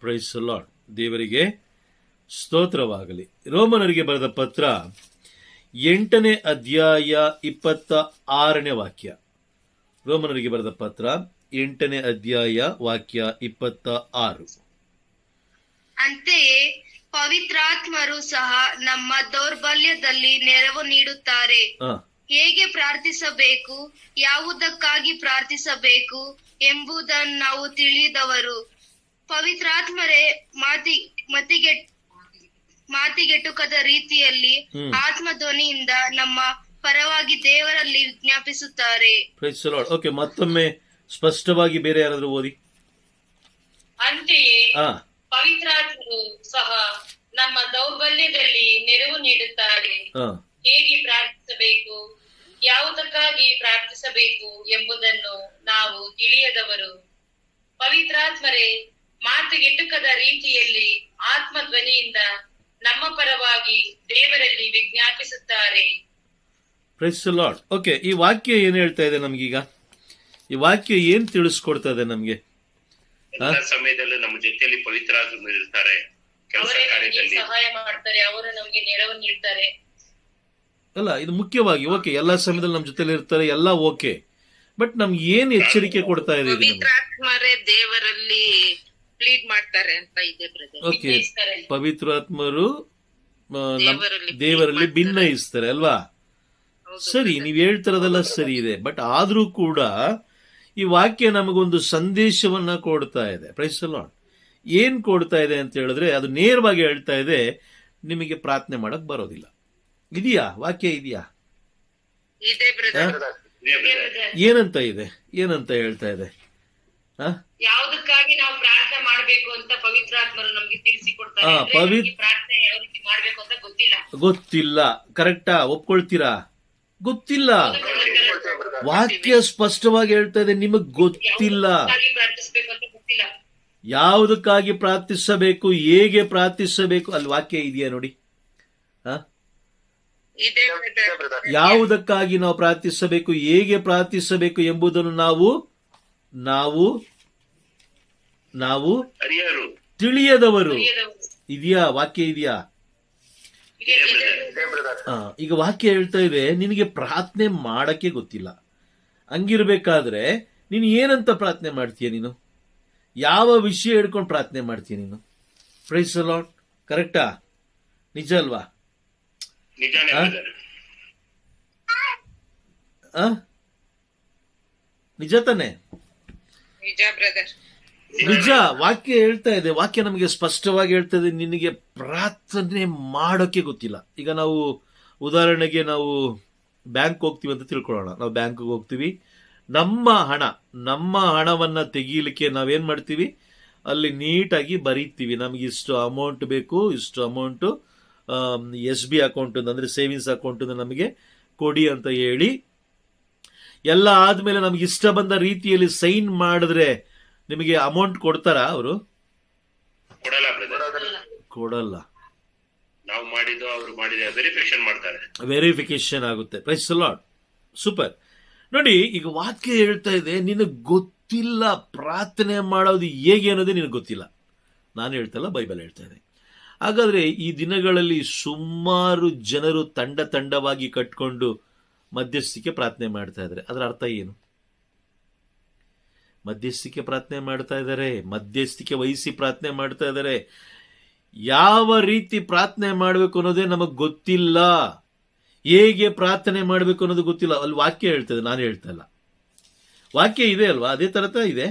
Price the Lord. ದೇವರಿಗೆ ಸ್ತೋತ್ರವಾಗಲಿ. ರೋಮನರಿಗೆ ಬರೆದ ಪತ್ರ 8ನೇ ಅಧ್ಯಾಯ 26ನೇ ವಾಕ್ಯ. ರೋಮನರಿಗೆ ಬರೆದ ಪತ್ರ 8ನೇ ಅಧ್ಯಾಯ ವಾಕ್ಯ 26. ಅಂತೆಯೇ ಪವಿತ್ರಾತ್ಮರು ಸಹ ನಮ್ಮ ದೌರ್ಬಲ್ಯದಲ್ಲಿ ನೆರವು ನೀಡುತ್ತಾರೆ. ಹೇಗೆ ಪ್ರಾರ್ಥಿಸಬೇಕು, ಯಾವುದಕ್ಕಾಗಿ ಪ್ರಾರ್ಥಿಸಬೇಕು ಎಂಬುದನ್ನು ನಾವು ತಿಳಿದವರು. ಪವಿತ್ರಾತ್ಮರೇ ಮಾತಿಗೆಟುಕದ ರೀತಿಯಲ್ಲಿ ಆತ್ಮಧ್ವನಿಯಿಂದ ನಮ್ಮ ಪರವಾಗಿ ದೇವರಲ್ಲಿ ವಿಜ್ಞಾಪಿಸುತ್ತಾರೆ. ಓಕೆ, ಮತ್ತೊಮ್ಮೆ ಸ್ಪಷ್ಟವಾಗಿ ಬೇರೆ ಯಾರಾದ್ರೂ ಓದಿ. ಅಂತೆಯೇ ಪವಿತ್ರಾತ್ಮರು ಸಹ ನಮ್ಮ ದೌರ್ಬಲ್ಯದಲ್ಲಿ ನೆರವು ನೀಡುತ್ತಾರೆ. ಹೇಗೆ ಪ್ರಾರ್ಥಿಸಬೇಕು, ಯಾವುದಕ್ಕಾಗಿ ಪ್ರಾರ್ಥಿಸಬೇಕು ಎಂಬುದನ್ನು ನಾವು ತಿಳಿಯದವರು. ಪವಿತ್ರಾತ್ಮರೇ ಮಾತಿಗೆಟುಕದ ರೀತಿಯಲ್ಲಿ ಆತ್ಮಧ್ವನಿಯಿಂದ ನಮ್ಮ ಪರವಾಗಿ ದೇವರಲ್ಲಿ ವಿಜ್ಞಾಪಿಸುತ್ತಾರೆ. Praise the Lord. ಓಕೆ, ಈ ವಾಕ್ಯ ಏನ್ ಹೇಳ್ತಾ ಇದೆ ನಮ್ಗೀಗ? ಈ ವಾಕ್ಯ ಏನ್ ತಿಳಿಸ್ಕೊಡ್ತಾ ಇದೆ ನಮ್ಗೆ? ಸಮಯದಲ್ಲಿ ನಮ್ಮ ಜೊತೆಯಲ್ಲಿ ಪವಿತ್ರಾತ್ಮರು ಇರ್ತಾರೆ, ಸಹಾಯ ಮಾಡ್ತಾರೆ, ಅವರು ನಮ್ಗೆ ನೆರವು ನೀಡ್ತಾರೆ. ಅಲ್ಲ, ಇದು ಮುಖ್ಯವಾಗಿ ಓಕೆ, ಎಲ್ಲಾ ಸಮಯದಲ್ಲಿ ನಮ್ಮ ಜೊತೆಲಿ ಇರ್ತಾರೆ, ಎಲ್ಲ ಓಕೆ. ಬಟ್ ನಮ್ಗೆ ಏನ್ ಎಚ್ಚರಿಕೆ ಕೊಡ್ತಾ ಇದೆ? ಪವಿತ್ರಾತ್ಮರೇ ದೇವರಲ್ಲಿ ಪ್ಲೀಡ್ ಮಾಡ್ತಾರೆ ಅಂತ ಇದೆ ಬ್ರದರ್. ಓಕೆ, ಪವಿತ್ರಾತ್ಮರು ದೇವರಲ್ಲಿ ಭಿನ್ನಯಿಸ್ತಾರೆ ಅಲ್ವಾ? ಸರಿ, ನೀವ್ ಹೇಳ್ತಿರೋದೆಲ್ಲ ಸರಿ ಇದೆ. ಬಟ್ ಆದ್ರೂ ಕೂಡ ಈ ವಾಕ್ಯ ನಮಗೊಂದು ಸಂದೇಶವನ್ನ ಕೊಡ್ತಾ ಇದೆ. Praise the Lord. ಏನ್ ಕೊಡ್ತಾ ಇದೆ ಅಂತ ಹೇಳಿದ್ರೆ, ಅದು ನೇರವಾಗಿ ಹೇಳ್ತಾ ಇದೆ, ನಿಮಗೆ ಪ್ರಾರ್ಥನೆ ಮಾಡಕ್ ಬರೋದಿಲ್ಲ. ಇದೆಯಾ? ವಾಕ್ಯ ಇದೆಯಾ? ಏನಂತ ಇದೆ? ಏನಂತ ಹೇಳ್ತಾ ಇದೆ? ಯಾವುದಕ್ಕಾಗಿ ನಾವು ಪ್ರಾರ್ಥನೆ ಮಾಡಬೇಕು ಅಂತ ಪವಿತ್ರಾತ್ಮರು ನಮ್ಗೆ ತಿಳಿಸಿಕೊಡ್ತಾರೆ. ಪ್ರಾರ್ಥನೆ ಯಾವ ರೀತಿ ಮಾಡ್ಬೇಕು ಅಂತ ಗೊತ್ತಿಲ್ಲ. ಕರೆಕ್ಟಾ? ಒಪ್ಕೊಳ್ತೀರಾ? ಗೊತ್ತಿಲ್ಲ. ವಾಕ್ಯ ಸ್ಪಷ್ಟವಾಗಿ ಹೇಳ್ತಾ ಇದೆ, ನಿಮಗ್ ಗೊತ್ತಿಲ್ಲ. ಪ್ರಾರ್ಥಿಸಬೇಕು ಅಂತ ಗೊತ್ತಿಲ್ಲ. ಯಾವುದಕ್ಕಾಗಿ ಪ್ರಾರ್ಥಿಸಬೇಕು, ಹೇಗೆ ಪ್ರಾರ್ಥಿಸಬೇಕು, ಅಲ್ಲಿ ವಾಕ್ಯ ಇದೆಯಾ ನೋಡಿ. ಯಾವುದಕ್ಕಾಗಿ ನಾವು ಪ್ರಾರ್ಥಿಸಬೇಕು, ಹೇಗೆ ಪ್ರಾರ್ಥಿಸಬೇಕು ಎಂಬುದನ್ನು ನಾವು ತಿಳಿಯದವರು. ಇದೆಯಾ? ವಾಕ್ಯ ಇದೆಯಾ? ಈಗ ವಾಕ್ಯ ಹೇಳ್ತಾ ಇದೆ, ನಿನಗೆ ಪ್ರಾರ್ಥನೆ ಮಾಡಕ್ಕೆ ಗೊತ್ತಿಲ್ಲ. ಹಂಗಿರ್ಬೇಕಾದ್ರೆ ನೀನು ಏನಂತ ಪ್ರಾರ್ಥನೆ ಮಾಡ್ತೀಯ? ನೀನು ಯಾವ ವಿಷಯ ಹಿಡ್ಕೊಂಡು ಪ್ರಾರ್ಥನೆ ಮಾಡ್ತೀಯ ನೀನು? Praise the Lord. ಕರೆಕ್ಟಾ? ನಿಜ ಅಲ್ವಾ? ನಿಜ ತಾನೆ? ನಿಜ. ವಾಕ್ಯ ಹೇಳ್ತಾ ಇದೆ, ವಾಕ್ಯ ನಮಗೆ ಸ್ಪಷ್ಟವಾಗಿ ಹೇಳ್ತಾ ಇದೆ, ನಿನಗೆ ಪ್ರಾರ್ಥನೆ ಮಾಡೋಕೆ ಗೊತ್ತಿಲ್ಲ. ಈಗ ನಾವು ಉದಾಹರಣೆಗೆ ನಾವು ಬ್ಯಾಂಕ್ ಹೋಗ್ತೀವಿ ಅಂತ ತಿಳ್ಕೊಳ್ಳೋಣ. ನಾವು ಬ್ಯಾಂಕ್ಗೆ ಹೋಗ್ತೀವಿ, ನಮ್ಮ ಹಣವನ್ನ ತೆಗೀಲಿಕ್ಕೆ ನಾವೇನ್ ಮಾಡ್ತೀವಿ, ಅಲ್ಲಿ ನೀಟಾಗಿ ಬರೀತೀವಿ. ನಮ್ಗೆ ಇಷ್ಟು ಅಮೌಂಟ್ ಬೇಕು, ಇಷ್ಟು ಅಮೌಂಟ್ SB ಅಕೌಂಟ್ ಅಂದ್ರೆ ಸೇವಿಂಗ್ಸ್ ಅಕೌಂಟ್ ನಮಗೆ ಕೊಡಿ ಅಂತ ಹೇಳಿ ಎಲ್ಲ ಆದ್ಮೇಲೆ ನಮ್ಗೆ ಇಷ್ಟ ಬಂದ ರೀತಿಯಲ್ಲಿ ಸೈನ್ ಮಾಡಿದ್ರೆ ನಿಮಗೆ ಅಮೌಂಟ್ ಕೊಡ್ತಾರಾ? ಅವರು ಕೊಡಲ್ಲ. ನಾವು ಮಾಡಿದ್ದು ಅವರು ಮಾಡಿದ ವೆರಿಫಿಕೇಶನ್ ಮಾಡ್ತಾರೆ, ವೆರಿಫಿಕೇಶನ್ ಆಗುತ್ತೆ. Praise the Lord. ಸೂಪರ್. ನೋಡಿ, ಈಗ ವಾಕ್ಯ ಹೇಳ್ತಾ ಇದೆ, ನಿನಗೆ ಗೊತ್ತಿಲ್ಲ ಪ್ರಾರ್ಥನೆ ಮಾಡೋದು ಹೇಗೆ ಅನ್ನೋದೇ ನಿನಗೆ ಗೊತ್ತಿಲ್ಲ. ನಾನು ಹೇಳ್ತಲ್ಲ, ಬೈಬಲ್ ಹೇಳ್ತಾ ಇದೆ. ಹಾಗಾದ್ರೆ ಈ ದಿನಗಳಲ್ಲಿ ಸುಮಾರು ಜನರು ತಂಡವಾಗಿ ಕಟ್ಕೊಂಡು ಮಧ್ಯಸ್ಥಿಕೆ ಪ್ರಾರ್ಥನೆ ಮಾಡ್ತಾ ಇದ್ದಾರೆ. ಅದರ ಅರ್ಥ ಏನು? ಮಧ್ಯಸ್ಥಿಕೆ ಪ್ರಾರ್ಥನೆ ಮಾಡ್ತಾ ಇದ್ದಾರೆ, ಮಧ್ಯಸ್ಥಿಕೆ ವಹಿಸಿ ಪ್ರಾರ್ಥನೆ ಮಾಡ್ತಾ ಇದ್ದಾರೆ. ಯಾವ ರೀತಿ ಪ್ರಾರ್ಥನೆ ಮಾಡಬೇಕು ಅನ್ನೋದೇ ನಮಗ್ ಗೊತ್ತಿಲ್ಲ. ಹೇಗೆ ಪ್ರಾರ್ಥನೆ ಮಾಡಬೇಕು ಅನ್ನೋದು ಗೊತ್ತಿಲ್ಲ. ಅಲ್ಲಿ ವಾಕ್ಯ ಹೇಳ್ತದೆ, ನಾನು ಹೇಳ್ತಾ ಇಲ್ಲ. ವಾಕ್ಯ ಇದೆ ಅಲ್ವಾ? ಅದೇ ತರ ಇದೆ.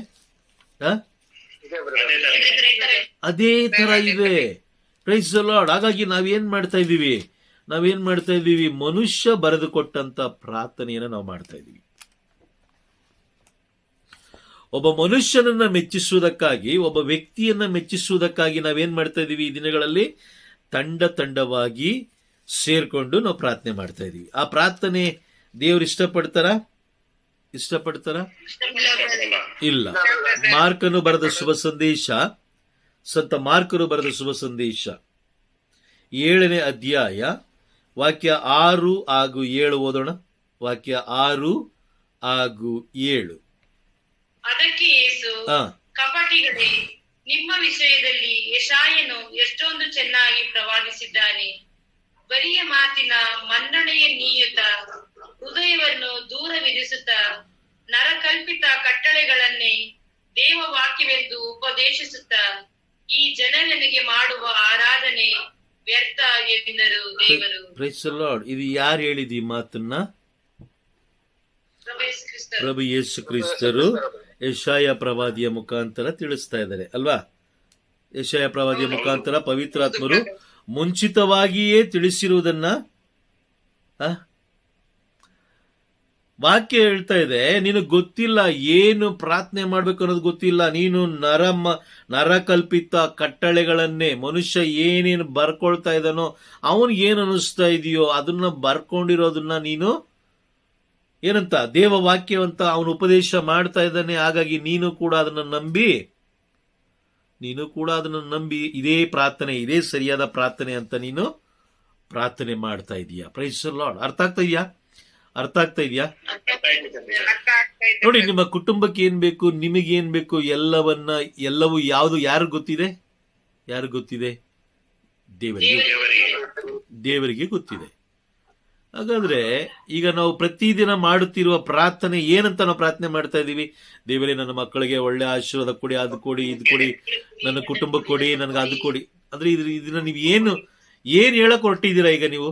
ಅದೇ ತರ ಇದೆ. Praise the Lord. ಹಾಗಾಗಿ ನಾವೇನ್ ಮಾಡ್ತಾ ಇದ್ದೀವಿ? ಮನುಷ್ಯ ಬರೆದು ಕೊಟ್ಟಂತ ಪ್ರಾರ್ಥನೆಯನ್ನು ನಾವು ಮಾಡ್ತಾ ಇದ್ದೀವಿ. ಒಬ್ಬ ಮನುಷ್ಯನನ್ನ ಮೆಚ್ಚಿಸುವುದಕ್ಕಾಗಿ, ಒಬ್ಬ ವ್ಯಕ್ತಿಯನ್ನ ಮೆಚ್ಚಿಸುವುದಕ್ಕಾಗಿ ನಾವೇನ್ ಮಾಡ್ತಾ ಇದೀವಿ? ಈ ದಿನಗಳಲ್ಲಿ ತಂಡವಾಗಿ ಸೇರ್ಕೊಂಡು ನಾವು ಪ್ರಾರ್ಥನೆ ಮಾಡ್ತಾ ಇದೀವಿ. ಆ ಪ್ರಾರ್ಥನೆ ದೇವರು ಇಷ್ಟಪಡ್ತಾರ? ಇಲ್ಲ. ಮಾರ್ಕನು ಬರೆದ ಶುಭ ಸಂದೇಶ, ಸಂತ ಮಾರ್ಕನು ಬರೆದ ಶುಭ ಸಂದೇಶ 7ನೇ ಅಧ್ಯಾಯ ವಾಕ್ಯ 6 ಹಾಗೂ 7 ಓದೋಣ. ವಾಕ್ಯ 6 ಹಾಗೂ 7. ಅದಕ್ಕೆ ಯೇಸು, ಕಪಟಿಗಳೇ, ನಿಮ್ಮ ವಿಷಯದಲ್ಲಿ ಯೆಶಾಯನು ಎಷ್ಟೊಂದು ಚೆನ್ನಾಗಿ ಪ್ರವಾದಿಸಿದ್ದಾನೆ. ಬರಿಯ ಮಾತಿನ ಮನ್ನಣೆಯ ನೀಯುತ್ತ, ಹೃದಯವನ್ನು ದೂರವಿರಿಸುತ್ತ, ನರಕಲ್ಪಿತ ಕಟ್ಟಳೆಗಳನ್ನೇ ದೇವವಾಕ್ಯವೆಂದು ಉಪದೇಶಿಸುತ್ತ, ಈ ಜನರಿಗೆ ಮಾಡುವ ಆರಾಧನೆ ವ್ಯರ್ಥ ಎಂದರು ದೇವರು. Praise the Lord. ಇದು ಯಾರು ಹೇಳಿದ ಈ ಮಾತನ್ನ? ಪ್ರಭು ಯೇಸು ಕ್ರಿಸ್ತರು ಯೆಶಾಯ ಪ್ರವಾದಿಯ ಮುಖಾಂತರ ತಿಳಿಸ್ತಾ ಇದ್ದಾರೆ ಅಲ್ವಾ? ಯೆಶಾಯ ಪ್ರವಾದಿಯ ಮುಖಾಂತರ ಪವಿತ್ರಾತ್ಮರು ಮುಂಚಿತವಾಗಿಯೇ ತಿಳಿಸಿರುವುದನ್ನ ವಾಕ್ಯ ಹೇಳ್ತಾ ಇದೆ. ನಿನಗೆ ಗೊತ್ತಿಲ್ಲ ಏನು ಪ್ರಾರ್ಥನೆ ಮಾಡ್ಬೇಕು ಅನ್ನೋದು ಗೊತ್ತಿಲ್ಲ. ನೀನು ನರಕಲ್ಪಿತ ಕಟ್ಟಳೆಗಳನ್ನೇ, ಮನುಷ್ಯ ಏನೇನು ಬರ್ಕೊಳ್ತಾ ಇದ್ದಾನೋ ಅವನಿಗೆ ಏನು ಅನಿಸ್ತಾ ಇದೆಯೋ ಅದನ್ನ ಬರ್ಕೊಂಡಿರೋದನ್ನ ನೀನು ಏನಂತ ದೇವ ವಾಕ್ಯವಂತ ಅವನು ಉಪದೇಶ ಮಾಡ್ತಾ ಇದ್ದಾನೆ. ಹಾಗಾಗಿ ನೀನು ಕೂಡ ಅದನ್ನ ನಂಬಿ ಇದೇ ಪ್ರಾರ್ಥನೆ, ಇದೇ ಸರಿಯಾದ ಪ್ರಾರ್ಥನೆ ಅಂತ ನೀನು ಪ್ರಾರ್ಥನೆ ಮಾಡ್ತಾ ಇದೀಯಾ. Praise the Lord. ಅರ್ಥ ಆಗ್ತಾ ಇದೆಯಾ? ನೋಡಿ, ನಿಮ್ಮ ಕುಟುಂಬಕ್ಕೆ ಏನ್ ಬೇಕು, ನಿಮಗೇನ್ ಬೇಕು, ಎಲ್ಲವೂ ಯಾವುದು ಯಾರು ಗೊತ್ತಿದೆ? ದೇವರಿಗೆ ಗೊತ್ತಿದೆ. ಹಾಗಾದ್ರೆ ಈಗ ನಾವು ಪ್ರತಿದಿನ ಮಾಡುತ್ತಿರುವ ಪ್ರಾರ್ಥನೆ ಏನಂತ ನಾವು ಪ್ರಾರ್ಥನೆ ಮಾಡ್ತಾ ಇದೀವಿ? ದೇವರೇ, ನನ್ನ ಮಕ್ಕಳಿಗೆ ಒಳ್ಳೆ ಆಶೀರ್ವಾದ ಕೊಡಿ, ಅದು ಕೊಡಿ, ಇದು ಕೊಡಿ, ನನ್ನ ಕುಟುಂಬ ಕೊಡಿ, ನನಗೆ ಅದು ಕೊಡಿ. ಅಂದ್ರೆ ಇದನ್ನ ನೀವು ಏನು ಹೇಳಕ್ ಹೊರಟಿದ್ದೀರಾ? ಈಗ ನೀವು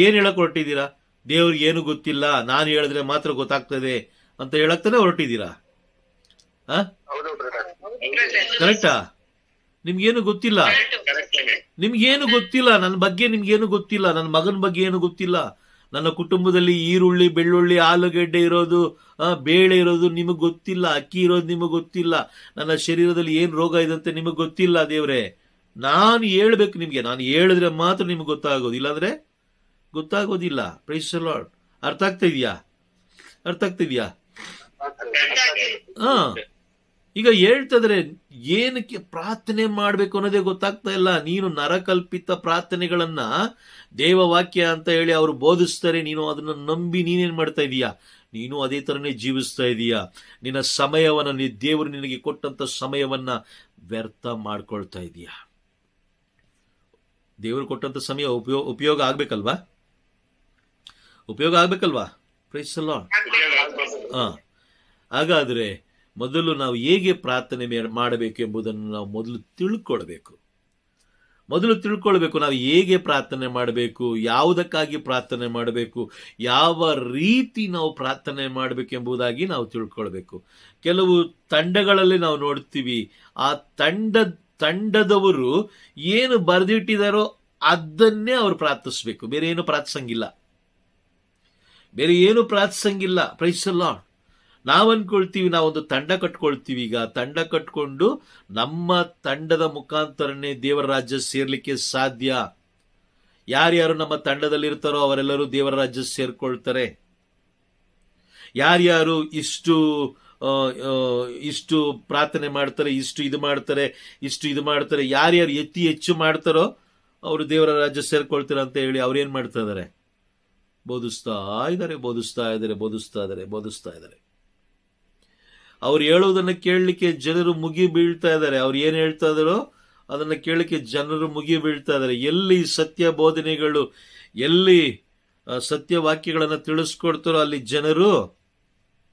ಏನ್ ಹೇಳಕ್ ಹೊರಟಿದ್ದೀರಾ? ದೇವ್ರಿಗೆ ಏನು ಗೊತ್ತಿಲ್ಲ, ನಾನು ಹೇಳಿದ್ರೆ ಮಾತ್ರ ಗೊತ್ತಾಗ್ತದೆ ಅಂತ ಹೇಳಕ್ತಾನೆ ಹೊರಟಿದ್ದೀರಾ? ಕರೆಕ್ಟಾ? ನಿಮ್ಗೇನು ಗೊತ್ತಿಲ್ಲ. ನನ್ನ ಬಗ್ಗೆ ನಿಮ್ಗೇನು ಗೊತ್ತಿಲ್ಲ, ನನ್ನ ಮಗನ ಬಗ್ಗೆ ಏನು ಗೊತ್ತಿಲ್ಲ. ನನ್ನ ಕುಟುಂಬದಲ್ಲಿ ಈರುಳ್ಳಿ, ಬೆಳ್ಳುಳ್ಳಿ, ಆಲೂಗೆಡ್ಡೆ ಇರೋದು, ಬೇಳೆ ಇರೋದು ನಿಮಗ್ ಗೊತ್ತಿಲ್ಲ, ಅಕ್ಕಿ ಇರೋದು ನಿಮಗ್ ಗೊತ್ತಿಲ್ಲ, ನನ್ನ ಶರೀರದಲ್ಲಿ ಏನ್ ರೋಗ ಇದೆ ಅಂತ ನಿಮಗ್ ಗೊತ್ತಿಲ್ಲ. ದೇವ್ರೆ, ನಾನು ಹೇಳ್ಬೇಕು ನಿಮ್ಗೆ, ನಾನು ಹೇಳಿದ್ರೆ ಮಾತ್ರ ನಿಮ್ಗೆ ಗೊತ್ತಾಗೋದು, ಇಲ್ಲಾಂದ್ರೆ ಗೊತ್ತಾಗೋದಿಲ್ಲ. Praise the Lord. ಅರ್ಥ ಆಗ್ತಾ ಇದೆಯಾ? ಈಗ ಹೇಳ್ತಿದ್ರೆ ಏನಕ್ಕೆ ಪ್ರಾರ್ಥನೆ ಮಾಡ್ಬೇಕು ಅನ್ನೋದೇ ಗೊತ್ತಾಗ್ತಾ ಇಲ್ಲ. ನೀನು ನರಕಲ್ಪಿತ ಪ್ರಾರ್ಥನೆಗಳನ್ನ ದೇವವಾಕ್ಯ ಅಂತ ಹೇಳಿ ಅವರು ಬೋಧಿಸ್ತಾರೆ, ನೀನು ಅದನ್ನ ನಂಬಿ ನೀನೇನ್ ಮಾಡ್ತಾ ಇದೀಯಾ? ನೀನು ಅದೇ ತರನೇ ಜೀವಿಸ್ತಾ ಇದೀಯಾ. ನಿನ್ನ ಸಮಯವನ್ನ, ದೇವರು ನಿನಗೆ ಕೊಟ್ಟಂತ ಸಮಯವನ್ನ ವ್ಯರ್ಥ ಮಾಡ್ಕೊಳ್ತಾ ಇದೀಯಾ. ದೇವರು ಕೊಟ್ಟಂತ ಸಮಯ ಉಪಯೋಗ ಆಗ್ಬೇಕಲ್ವಾ? Price the lord. ಹಾಗಾದ್ರೆ ಮೊದಲು ನಾವು ಹೇಗೆ ಪ್ರಾರ್ಥನೆ ಮಾಡಬೇಕು ಎಂಬುದನ್ನು ನಾವು ಮೊದಲು ತಿಳ್ಕೊಳ್ಬೇಕು. ನಾವು ಹೇಗೆ ಪ್ರಾರ್ಥನೆ ಮಾಡಬೇಕು, ಯಾವುದಕ್ಕಾಗಿ ಪ್ರಾರ್ಥನೆ ಮಾಡಬೇಕು, ಯಾವ ರೀತಿ ನಾವು ಪ್ರಾರ್ಥನೆ ಮಾಡಬೇಕು ಎಂಬುದಾಗಿ ನಾವು ತಿಳ್ಕೊಳ್ಬೇಕು. ಕೆಲವು ತಂಡಗಳಲ್ಲಿ ನಾವು ನೋಡ್ತೀವಿ, ಆ ತಂಡದವರು ಏನು ಬರೆದಿಟ್ಟಿದಾರೋ ಅದನ್ನೇ ಅವರು ಪ್ರಾರ್ಥಿಸ್ಬೇಕು, ಬೇರೆ ಏನು ಪ್ರಾರ್ಥಿಸಂಗಿಲ್ಲ. Price the Lord. ನಾವು ಅನ್ಕೊಳ್ತೀವಿ, ನಾವೊಂದು ತಂಡ ಕಟ್ಕೊಳ್ತೀವಿ. ಈಗ ತಂಡ ಕಟ್ಕೊಂಡು ನಮ್ಮ ತಂಡದ ಮುಖಾಂತರನೇ ದೇವರ ರಾಜ್ಯ ಸೇರ್ಲಿಕ್ಕೆ ಸಾಧ್ಯ. ಯಾರ್ಯಾರು ನಮ್ಮ ತಂಡದಲ್ಲಿ ಇರ್ತಾರೋ ಅವರೆಲ್ಲರೂ ದೇವರ ರಾಜ್ಯ ಸೇರ್ಕೊಳ್ತಾರೆ. ಯಾರ್ಯಾರು ಇಷ್ಟು ಪ್ರಾರ್ಥನೆ ಮಾಡ್ತಾರೆ, ಇಷ್ಟು ಇದು ಮಾಡ್ತಾರೆ, ಯಾರ್ಯಾರು ಹೆಚ್ಚು ಮಾಡ್ತಾರೋ ಅವರು ದೇವರ ರಾಜ್ಯ ಸೇರ್ಕೊಳ್ತಾರೆ ಅಂತ ಹೇಳಿ ಅವ್ರೇನ್ ಮಾಡ್ತಾ ಇದಾರೆ? ಬೋಧಿಸ್ತಾ ಇದ್ದಾರೆ. ಅವ್ರು ಹೇಳೋದನ್ನ ಕೇಳಲಿಕ್ಕೆ ಜನರು ಮುಗಿ ಬೀಳ್ತಾ ಇದ್ದಾರೆ. ಅವ್ರು ಏನ್ ಹೇಳ್ತಾ ಇದಾರೋ ಅದನ್ನ ಕೇಳಲಿಕ್ಕೆ ಜನರು ಮುಗಿ ಬೀಳ್ತಾ ಇದ್ದಾರೆ. ಎಲ್ಲಿ ಸತ್ಯ ಬೋಧನೆಗಳು, ಎಲ್ಲಿ ಸತ್ಯ ವಾಕ್ಯಗಳನ್ನ ತಿಳಿಸ್ಕೊಡ್ತಾರೋ ಅಲ್ಲಿ ಜನರು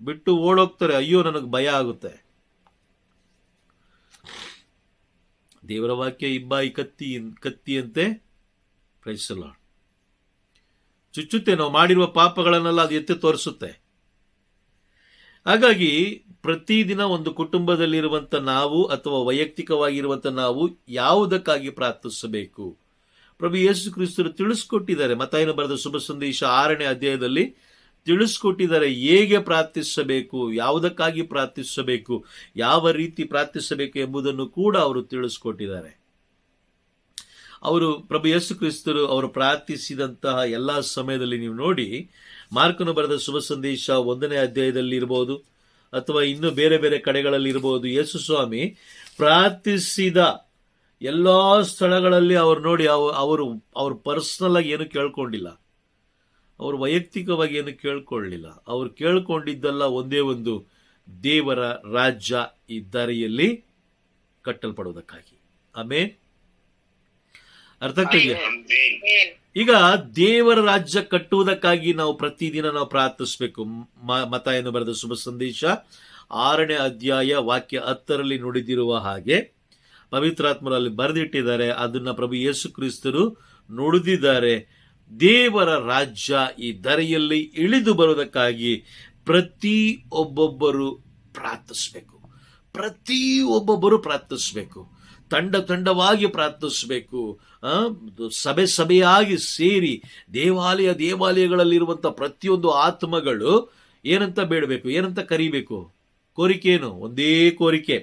ಬಿಟ್ಟು ಓಡೋಗ್ತಾರೆ. ಅಯ್ಯೋ, ನನಗೆ ಭಯ ಆಗುತ್ತೆ. ದೇವರ ವಾಕ್ಯ ಇಬ್ಬಾಯಿ ಕತ್ತಿಯಂತೆ ಪ್ರೈಸ್ ದಿ ಲಾರ್ಡ್ ಚುಚ್ಚುತ್ತೆ. ನಾವು ಮಾಡಿರುವ ಪಾಪಗಳನ್ನೆಲ್ಲ ಅದು ಎತ್ತಿ ತೋರಿಸುತ್ತೆ. ಹಾಗಾಗಿ ಪ್ರತಿದಿನ ಒಂದು ಕುಟುಂಬದಲ್ಲಿರುವಂತ ನಾವು ಅಥವಾ ವೈಯಕ್ತಿಕವಾಗಿರುವಂತ ನಾವು ಯಾವುದಕ್ಕಾಗಿ ಪ್ರಾರ್ಥಿಸಬೇಕು? ಪ್ರಭು ಯೇಸು ಕ್ರಿಸ್ತರು ತಿಳಿಸ್ಕೊಟ್ಟಿದ್ದಾರೆ. ಮತ್ತಾಯನ ಬರೆದ ಶುಭ ಸಂದೇಶ 6ನೇ ಅಧ್ಯಾಯದಲ್ಲಿ ತಿಳಿಸ್ಕೊಟ್ಟಿದ್ದಾರೆ ಹೇಗೆ ಪ್ರಾರ್ಥಿಸಬೇಕು, ಯಾವುದಕ್ಕಾಗಿ ಪ್ರಾರ್ಥಿಸಬೇಕು, ಯಾವ ರೀತಿ ಪ್ರಾರ್ಥಿಸಬೇಕು ಎಂಬುದನ್ನು ಕೂಡ ಅವರು ತಿಳಿಸ್ಕೊಟ್ಟಿದ್ದಾರೆ. ಅವರು ಪ್ರಭು ಯೇಸು ಕ್ರಿಸ್ತರು ಅವರು ಪ್ರಾರ್ಥಿಸಿದಂತಹ ಎಲ್ಲಾ ಸಮಯದಲ್ಲಿ ನೀವು ನೋಡಿ, ಮಾರ್ಕನು ಬರೆದ ಶುಭ ಸಂದೇಶ 1ನೇ ಅಧ್ಯಾಯದಲ್ಲಿ ಇರಬಹುದು ಅಥವಾ ಇನ್ನು ಬೇರೆ ಬೇರೆ ಕಡೆಗಳಲ್ಲಿ ಇರಬಹುದು, ಯೇಸು ಸ್ವಾಮಿ ಪ್ರಾರ್ಥಿಸಿದ ಎಲ್ಲಾ ಸ್ಥಳಗಳಲ್ಲಿ ಅವರು ನೋಡಿ, ಅವರು ಪರ್ಸನಲ್ ಆಗಿ ಏನು ಕೇಳ್ಕೊಂಡಿಲ್ಲ, ಅವರು ವೈಯಕ್ತಿಕವಾಗಿ ಏನು ಕೇಳ್ಕೊಳ್ಳಿಲ್ಲ. ಅವರು ಕೇಳ್ಕೊಂಡಿದ್ದಲ್ಲ ಒಂದೇ ಒಂದು, ದೇವರ ರಾಜ್ಯ ಈ ದಾರಿಯಲ್ಲಿ ಕಟ್ಟಲ್ಪಡುವುದಕ್ಕಾಗಿ. ಆಮೇನ್. ಅರ್ಥ ಆಗ್ತಿದೆಯಾ? ಆಮೆನ್. ಈಗ ದೇವರ ರಾಜ್ಯ ಕಟ್ಟುವುದಕ್ಕಾಗಿ ನಾವು ಪ್ರತಿದಿನ ನಾವು ಪ್ರಾರ್ಥಿಸಬೇಕು. ಮತ್ತಾಯನು ಬರೆದ ಶುಭ ಸಂದೇಶ 6ನೇ ಅಧ್ಯಾಯ ವಾಕ್ಯ 10ರಲ್ಲಿ ನುಡಿದಿರುವ ಹಾಗೆ ಪವಿತ್ರಾತ್ಮರಲ್ಲಿ ಬರೆದಿಟ್ಟಿದ್ದಾರೆ. ಅದನ್ನ ಪ್ರಭು ಯೇಸು ಕ್ರಿಸ್ತರು ನುಡಿದಿದ್ದಾರೆ. ದೇವರ ರಾಜ್ಯ ಈ ಧರೆಯಲ್ಲಿ ಇಳಿದು ಬರುವುದಕ್ಕಾಗಿ ಪ್ರತಿ ಒಬ್ಬೊಬ್ಬರು ಪ್ರಾರ್ಥಿಸಬೇಕು. ಪ್ರತಿ ಒಬ್ಬೊಬ್ಬರು ಪ್ರಾರ್ಥಿಸಬೇಕು. ತಂಡ ತಂಡವಾಗಿ ಪ್ರಾರ್ಥಿಸಬೇಕು. ಸಭೆ ಸಭೆಯಾಗಿ ಸೇರಿ ದೇವಾಲಯಗಳಲ್ಲಿರುವಂತಹ ಪ್ರತಿಯೊಂದು ಆತ್ಮಗಳು ಏನಂತ ಬೇಡಬೇಕು, ಏನಂತ ಕರಿಬೇಕು? ಕೋರಿಕೆ ಏನು? ಒಂದೇ ಕೋರಿಕೆ.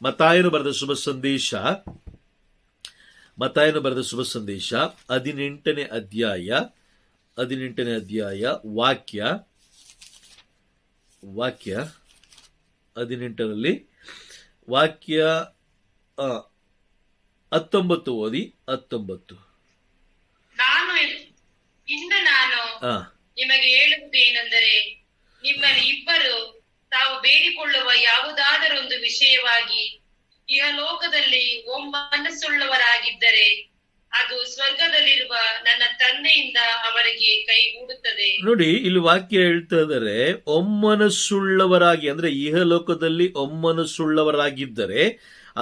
ಮತ್ತಾಯನು ಬರೆದ ಶುಭ ಸಂದೇಶ 18ನೇ ಅಧ್ಯಾಯ ವಾಕ್ಯ 18ರಲ್ಲಿ ವಾಕ್ಯ 19 ಓದಿ. 19 ನಾನು ನಿಮಗೆ ಹೇಳುವುದೇನೆಂದರೆ, ನಿಮ್ಮಲ್ಲಿ ಇಬ್ಬರು ತಾವು ಬೇಡಿಕೊಳ್ಳುವ ಯಾವುದಾದರೊಂದು ವಿಷಯವಾಗಿ ಇಹಲೋಕದಲ್ಲಿ ಒಮ್ಮನಸ್ಸುಳ್ಳವರಾಗಿದ್ದರೆ ಅದು ಸ್ವರ್ಗದಲ್ಲಿರುವ ನನ್ನ ತಂದೆಯಿಂದ ಅವರಿಗೆ ಕೈಗೂಡುತ್ತದೆ. ನೋಡಿ, ಇಲ್ಲಿ ವಾಕ್ಯ ಹೇಳ್ತಾ ಇದ್ದಾರೆ, ಒಮ್ಮನಸ್ಸುಳ್ಳವರಾಗಿ, ಅಂದ್ರೆ ಇಹಲೋಕದಲ್ಲಿ ಒಮ್ಮನಸ್ಸುಳ್ಳವರಾಗಿದ್ದರೆ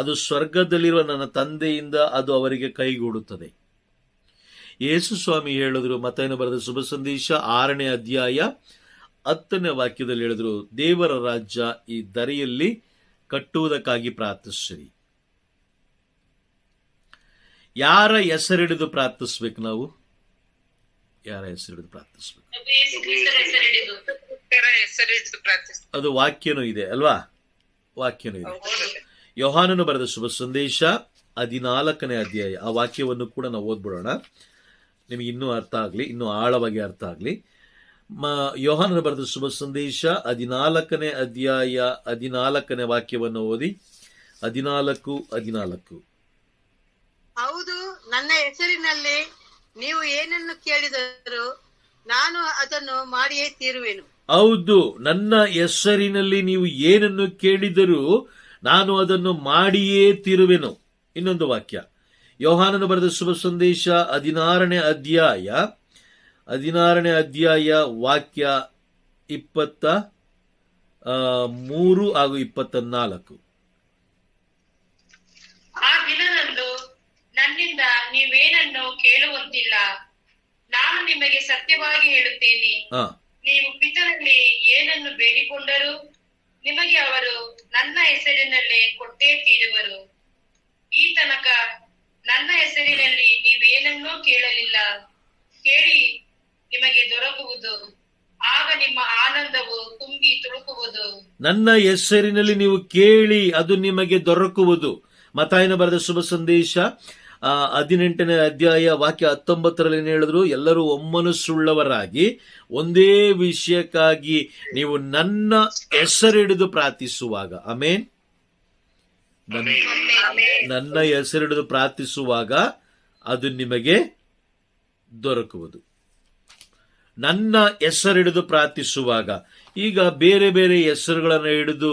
ಅದು ಸ್ವರ್ಗದಲ್ಲಿರುವ ನನ್ನ ತಂದೆಯಿಂದ ಅದು ಅವರಿಗೆ ಕೈಗೂಡುತ್ತದೆ. ಯೇಸು ಸ್ವಾಮಿ ಹೇಳಿದ್ರು, ಮತ್ತಾಯನು ಬರೆದ ಶುಭ ಸಂದೇಶ 6ನೇ ಅಧ್ಯಾಯ 10ನೇ ವಾಕ್ಯದಲ್ಲಿ ಹೇಳಿದ್ರು, ದೇವರ ರಾಜ್ಯ ಈ ಧರೆಯಲ್ಲಿ ಕಟ್ಟುವುದಕ್ಕಾಗಿ ಪ್ರಾರ್ಥಿಸಿರಿ. ಯಾರ ಹೆಸರಿಡಿದು ಪ್ರಾರ್ಥಿಸ್ಬೇಕು? ನಾವು ಯಾರ ಹೆಸರಿಡಿದು ಪ್ರಾರ್ಥಿಸ್ಬೇಕು? ಹೆಸರಿಟ್ಟು ಪ್ರಾರ್ಥಿಸ್ತಾರೆ. ಅದು ವಾಕ್ಯನೂ ಇದೆ ಅಲ್ವಾ? ವಾಕ್ಯನೂ ಇದೆ. ಯೋಹಾನನು ಬರೆದ ಶುಭ ಸಂದೇಶ 14ನೇ ಅಧ್ಯಾಯ, ಆ ವಾಕ್ಯವನ್ನು ಕೂಡ ನಾವು ಓದ್ಬಿಡೋಣ, ನಿಮಗೆ ಇನ್ನೂ ಅರ್ಥ ಆಗ್ಲಿ, ಇನ್ನೂ ಆಳವಾಗಿ ಅರ್ಥ ಆಗ್ಲಿ. ಯೋಹಾನನು ಬರೆದ ಶುಭ ಸಂದೇಶ 14ನೇ ಅಧ್ಯಾಯ 14ನೇ ವಾಕ್ಯವನ್ನು ಓದಿ. 14. ಹೌದು, ನನ್ನ ಹೆಸರಿನಲ್ಲಿ ನೀವು ಏನನ್ನು ಕೇಳಿದರೂ ನಾನು ಅದನ್ನು ಮಾಡಿಯೇ ತೀರುವೆನು. ಹೌದು, ನನ್ನ ಹೆಸರಿನಲ್ಲಿ ನೀವು ಏನನ್ನು ಕೇಳಿದರೂ ನಾನು ಅದನ್ನು ಮಾಡಿಯೇ ತೀರುವೆನು. ಇನ್ನೊಂದು ವಾಕ್ಯ, ಯೋಹಾನನು ಬರೆದ ಶುಭ ಸಂದೇಶ 16ನೇ ಅಧ್ಯಾಯ ವಾಕ್ಯ 23 ಹಾಗೂ 24. ಆ ದಿನದಂದು ನನ್ನಿಂದ ನೀವೇನನ್ನು ಕೇಳುವಂತಿಲ್ಲ. ನಾನು ನಿಮಗೆ ಸತ್ಯವಾಗಿ ಹೇಳುತ್ತೇನೆ, ನೀವು ಪಿತರಲ್ಲಿ ಏನನ್ನು ಬೇಡಿಕೊಂಡರೂ ನಿಮಗೆ ಅವರು ನನ್ನ ಹೆಸರಿನಲ್ಲೇ ಕೊಟ್ಟೇ ತೀರುವರು. ಈ ತನಕ ನನ್ನ ಹೆಸರಿನಲ್ಲಿ ನೀವೇನನ್ನೂ ಕೇಳಲಿಲ್ಲ. ಕೇಳಿ, ನಿಮಗೆ ದೊರಕುವುದು. ಆಗ ನಿಮ್ಮ ಆನಂದವು ತುಂಬಿ ತುಳುಕುವುದು. ನನ್ನ ಹೆಸರಿನಲ್ಲಿ ನೀವು ಕೇಳಿ, ಅದು ನಿಮಗೆ ದೊರಕುವುದು. ಮತ್ತಾಯನು ಬರೆದ ಶುಭ ಸಂದೇಶ 18ನೇ ಅಧ್ಯಾಯ ವಾಕ್ಯ 19ರಲ್ಲಿ ಹೇಳಿದ್ರು, ಎಲ್ಲರೂ ಒಮ್ಮನಸ್ಸುಳ್ಳವರಾಗಿ ಒಂದೇ ವಿಷಯಕ್ಕಾಗಿ ನೀವು ನನ್ನ ಹೆಸರಿಡಿದು ಪ್ರಾರ್ಥಿಸುವಾಗ, ಆಮೇನ್, ನನ್ನ ಹೆಸರಿಡಿದು ಪ್ರಾರ್ಥಿಸುವಾಗ ಅದು ನಿಮಗೆ ದೊರಕುವುದು. ನನ್ನ ಹೆಸರಿಡಿದು ಪ್ರಾರ್ಥಿಸುವಾಗ, ಈಗ ಬೇರೆ ಬೇರೆ ಹೆಸರುಗಳನ್ನು ಹಿಡಿದು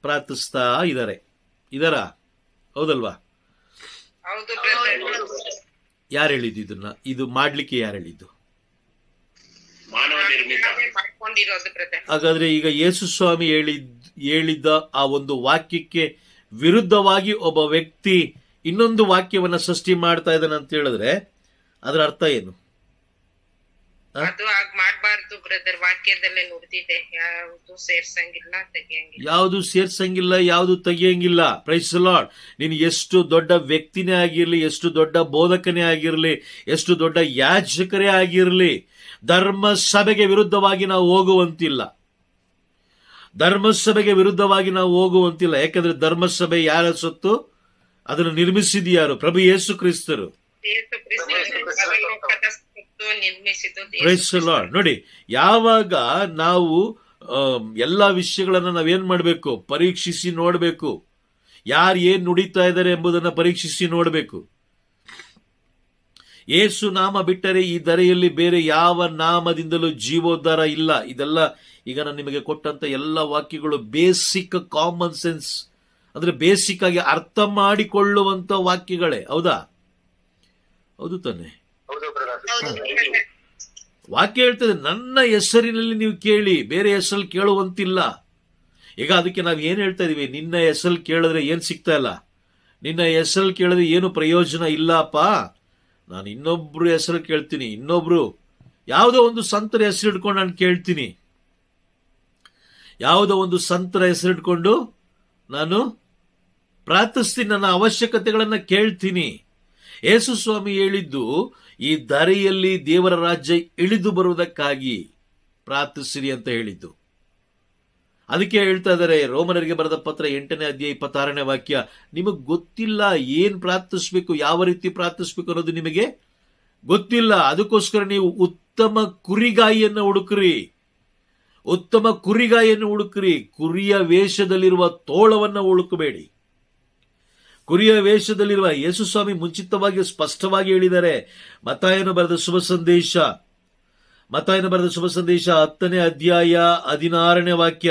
ಪ್ರಾರ್ಥಿಸ್ತಾ ಇದಾರ, ಹೌದಲ್ವಾ? ಯಾರು ಹೇಳಿದ್ದು ಇದನ್ನ? ಇದು ಮಾಡ್ಲಿಕ್ಕೆ ಯಾರು ಹೇಳಿದ್ದು? ಮಾನವ ನಿರ್ಮಿತ. ಹಾಗಾದ್ರೆ ಈಗ ಯೇಸು ಸ್ವಾಮಿ ಹೇಳಿದ್ದ ಆ ಒಂದು ವಾಕ್ಯಕ್ಕೆ ವಿರುದ್ಧವಾಗಿ ಒಬ್ಬ ವ್ಯಕ್ತಿ ಇನ್ನೊಂದು ವಾಕ್ಯವನ್ನ ಸೃಷ್ಟಿ ಮಾಡ್ತಾ ಇದ್ದಾನೆ ಅಂತ ಹೇಳಿದ್ರೆ ಅದರ ಅರ್ಥ ಏನು? ಅದು ಆಗ ಮಾಡಬಾರ್ದು ಬ್ರದರ್. ವಾಕ್ಯದಲ್ಲೇ ನುಡಿದಿದೆ, ಯಾವುದು ಸೇರ್ಸಂಗಿಲ್ಲ, ತೆಗಿಯಂಗಿಲ್ಲ. ಯಾವುದು ಸೇರ್ಸಂಗಿಲ್ಲ, ಯಾವುದು ತೆಗಿಯಂಗಿಲ್ಲ. Price the lord. ನೀನು ಎಷ್ಟು ದೊಡ್ಡ ವ್ಯಕ್ತಿನೇ ಆಗಿರ್ಲಿ, ಎಷ್ಟು ದೊಡ್ಡ ಬೋಧಕನೇ ಆಗಿರ್ಲಿ, ಎಷ್ಟು ದೊಡ್ಡ ಯಾಜಕರೇ ಆಗಿರ್ಲಿ, ಧರ್ಮ ಸಭೆಗೆ ವಿರುದ್ಧವಾಗಿ ನಾವು ಹೋಗುವಂತಿಲ್ಲ. ಧರ್ಮಸಭೆಗೆ ವಿರುದ್ಧವಾಗಿ ನಾವು ಹೋಗುವಂತಿಲ್ಲ. ಯಾಕಂದ್ರೆ ಧರ್ಮಸಭೆ ಯಾರ ಸೊತ್ತು? ಅದನ್ನು ನಿರ್ಮಿಸಿದ್ಯಾರು? ಪ್ರಭು ಯೇಸು ಕ್ರಿಸ್ತರು. ನೋಡಿ, ಯಾವಾಗ ನಾವು ಎಲ್ಲಾ ವಿಷಯಗಳನ್ನ ನಾವೇನ್ ಮಾಡ್ಬೇಕು? ಪರೀಕ್ಷಿಸಿ ನೋಡ್ಬೇಕು. ಯಾರು ಏನ್ ನುಡಿತಾ ಇದ್ದಾರೆ ಎಂಬುದನ್ನ ಪರೀಕ್ಷಿಸಿ ನೋಡ್ಬೇಕು. ಯೇಸು ನಾಮ ಬಿಟ್ಟರೆ ಈ ಧರೆಯಲ್ಲಿ ಬೇರೆ ಯಾವ ನಾಮದಿಂದಲೂ ಜೀವೋದ್ಧಾರ ಇಲ್ಲ. ಇದೆಲ್ಲ ಈಗ ನಾನು ನಿಮಗೆ ಕೊಟ್ಟಂತ ಎಲ್ಲ ವಾಕ್ಯಗಳು ಬೇಸಿಕ್ ಕಾಮನ್ ಸೆನ್ಸ್ ಅಂದ್ರೆ ಬೇಸಿಕ್ ಆಗಿ ಅರ್ಥ ಮಾಡಿಕೊಳ್ಳುವಂತ ವಾಕ್ಯಗಳೇ. ಹೌದಾ? ಹೌದು ತಾನೆ? ಹೌದು ಬ್ರದರ್. ಹೌದು. ವಾಕ್ಯ ಹೇಳ್ತದೆ, ನನ್ನ ಹೆಸರಿನಲ್ಲಿ ನೀವು ಕೇಳಿ, ಬೇರೆ ಹೆಸರಲ್ಲಿ ಕೇಳುವಂತಿಲ್ಲ. ಈಗ ಅದಕ್ಕೆ ನಾವು ಏನ್ ಹೇಳ್ತಾ ಇದೀವಿ? ನಿನ್ನ ಹೆಸರಲ್ಲಿ ಕೇಳಿದ್ರೆ ಏನ್ ಸಿಗ್ತಾ ಇಲ್ಲ? ನಿನ್ನ ಹೆಸರಲ್ಲಿ ಕೇಳಿದ್ರೆ ಏನು ಪ್ರಯೋಜನ ಇಲ್ಲಪ್ಪ. ನಾನು ಇನ್ನೊಬ್ರು ಹೆಸರು ಕೇಳ್ತೀನಿ, ಇನ್ನೊಬ್ರು ಯಾವುದೋ ಒಂದು ಸಂತರ ಹೆಸರು ಇಟ್ಕೊಂಡು ನಾನು ಕೇಳ್ತೀನಿ, ಯಾವುದೋ ಒಂದು ಸಂತರ ಹೆಸರಿಟ್ಕೊಂಡು ನಾನು ಪ್ರಾರ್ಥಿಸ್ತೀನಿ, ನನ್ನ ಅವಶ್ಯಕತೆಗಳನ್ನ ಕೇಳ್ತೀನಿ. ಯೇಸು ಸ್ವಾಮಿ ಹೇಳಿದ್ದು ಈ ದಾರಿಯಲ್ಲಿ ದೇವರ ರಾಜ್ಯ ಇಳಿದು ಬರುವುದಕ್ಕಾಗಿ ಪ್ರಾರ್ಥಿಸಿರಿ ಅಂತ ಹೇಳಿದ್ದು. ಅದಕ್ಕೆ ಹೇಳ್ತಾ ಇದ್ದಾರೆ ರೋಮನರಿಗೆ ಬರೆದ ಪತ್ರ 8ನೇ ಅಧ್ಯಾಯ 26ನೇ ವಾಕ್ಯ, ನಿಮಗೆ ಗೊತ್ತಿಲ್ಲ ಏನ್ ಪ್ರಾರ್ಥಿಸ್ಬೇಕು, ಯಾವ ರೀತಿ ಪ್ರಾರ್ಥಿಸ್ಬೇಕು ಅನ್ನೋದು ನಿಮಗೆ ಗೊತ್ತಿಲ್ಲ. ಅದಕ್ಕೋಸ್ಕರ ನೀವು ಉತ್ತಮ ಕುರಿಗಾಯಿಯನ್ನು ಹುಡುಕ್ರಿ, ಉತ್ತಮ ಕುರಿಗಾಯಿಯನ್ನು ಹುಡುಕ್ರಿ. ಕುರಿಯ ವೇಷದಲ್ಲಿರುವ ತೋಳವನ್ನು ಹುಡುಕಬೇಡಿ. ಕುರಿಯ ವೇಷದಲ್ಲಿರುವ ಯೇಸು ಸ್ವಾಮಿ ಮುಂಚಿತವಾಗಿ ಸ್ಪಷ್ಟವಾಗಿ ಹೇಳಿದ್ದಾರೆ. ಮತ್ತಾಯನು ಬರೆದ ಶುಭ ಸಂದೇಶ 10ನೇ ಅಧ್ಯಾಯ 16ನೇ ವಾಕ್ಯ,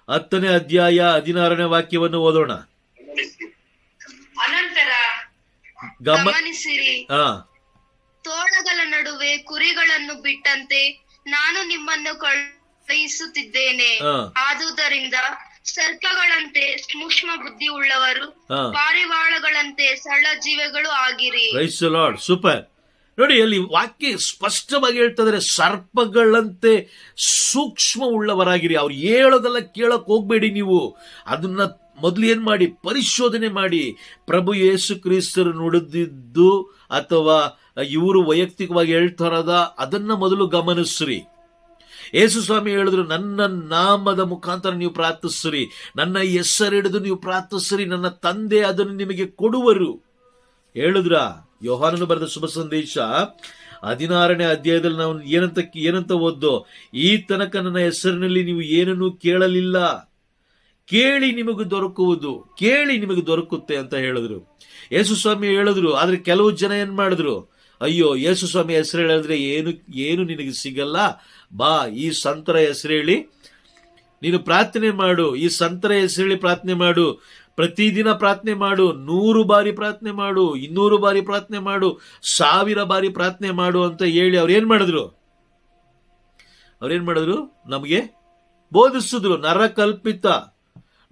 10ನೇ ಅಧ್ಯಾಯ 16ನೇ ವಾಕ್ಯವನ್ನು ಓದೋಣ. ಅನಂತರ ಗಮನಿಸಿರಿ, ತೋಳಗಳ ನಡುವೆ ಕುರಿಗಳನ್ನು ಬಿಟ್ಟಂತೆ ನಾನು ನಿಮ್ಮನ್ನು ಕಳುಹಿಸುತ್ತಿದ್ದೇನೆ. ಆದುದರಿಂದ ಸರ್ಪಗಳಂತೆ ಸೂಕ್ಷ್ಮ ಬುದ್ಧಿ ಉಳ್ಳವರು, ಪಾರಿವಾಳಗಳಂತೆ ಸರಳ ಜೀವಿಗಳು ಆಗಿರಿ. Praise the Lord. ಸೂಪರ್. ನೋಡಿ, ಅಲ್ಲಿ ವಾಕ್ಯ ಸ್ಪಷ್ಟವಾಗಿ ಹೇಳ್ತಿದ್ರೆ, ಸರ್ಪಗಳಂತೆ ಸೂಕ್ಷ್ಮ ಉಳ್ಳವರಾಗಿರಿ. ಅವ್ರು ಹೇಳೋದೆಲ್ಲ ಕೇಳಕ್ ಹೋಗ್ಬೇಡಿ. ನೀವು ಅದನ್ನ ಮೊದಲು ಏನ್ ಮಾಡಿ, ಪರಿಶೋಧನೆ ಮಾಡಿ. ಪ್ರಭು ಯೇಸು ಕ್ರಿಸ್ತರು ನುಡಿದಿದ್ದು ಅಥವಾ ಇವರು ವೈಯಕ್ತಿಕವಾಗಿ ಹೇಳ್ತಾರದ ಅದನ್ನ ಮೊದಲು ಗಮನಿಸ್ರಿ. ಯೇಸು ಸ್ವಾಮಿ ಹೇಳಿದ್ರು, ನನ್ನ ನಾಮದ ಮುಖಾಂತರ ನೀವು ಪ್ರಾರ್ಥಿಸ್ರಿ, ನನ್ನ ಹೆಸರಿಡಿದು ನೀವು ಪ್ರಾರ್ಥಿಸ್ರಿ, ನನ್ನ ತಂದೆ ಅದನ್ನು ನಿಮಗೆ ಕೊಡುವರು ಹೇಳಿದ್ರ. ಯೋಹಾನನು ಬರೆದ ಶುಭ ಸಂದೇಶ 16ನೇ ಅಧ್ಯಾಯದಲ್ಲಿ ನಾವು ಏನಂತ ಓದ್ದೋ, ಈ ತನಕ ನನ್ನ ಹೆಸರಿನಲ್ಲಿ ನೀವು ಏನನ್ನೂ ಕೇಳಲಿಲ್ಲ, ಕೇಳಿ ನಿಮಗೆ ದೊರಕುವುದು, ಕೇಳಿ ನಿಮಗೆ ದೊರಕುತ್ತೆ ಅಂತ ಹೇಳಿದ್ರು. ಯೇಸು ಸ್ವಾಮಿ ಹೇಳಿದ್ರು. ಆದ್ರೆ ಕೆಲವು ಜನ ಏನ್ ಮಾಡಿದ್ರು, ಅಯ್ಯೋ ಯೇಸು ಸ್ವಾಮಿ ಹೆಸರು ಹೇಳಿದ್ರೆ ಏನು ನಿನಗೆ ಸಿಗಲ್ಲ, ಬಾ ಈ ಸಂತರ ಹೆಸರು ಹೇಳಿ ನೀನು ಪ್ರಾರ್ಥನೆ ಮಾಡು, ಈ ಸಂತರ ಹೆಸರು ಹೇಳಿ ಪ್ರಾರ್ಥನೆ ಮಾಡು, ಪ್ರತಿದಿನ ಪ್ರಾರ್ಥನೆ ಮಾಡು, 100 ಬಾರಿ ಪ್ರಾರ್ಥನೆ ಮಾಡು, 200 ಬಾರಿ ಪ್ರಾರ್ಥನೆ ಮಾಡು, 1000 ಬಾರಿ ಪ್ರಾರ್ಥನೆ ಮಾಡು ಅಂತ ಹೇಳಿ ಅವ್ರೇನ್ ಮಾಡಿದ್ರು? ನಮಗೆ ಬೋಧಿಸಿದ್ರು.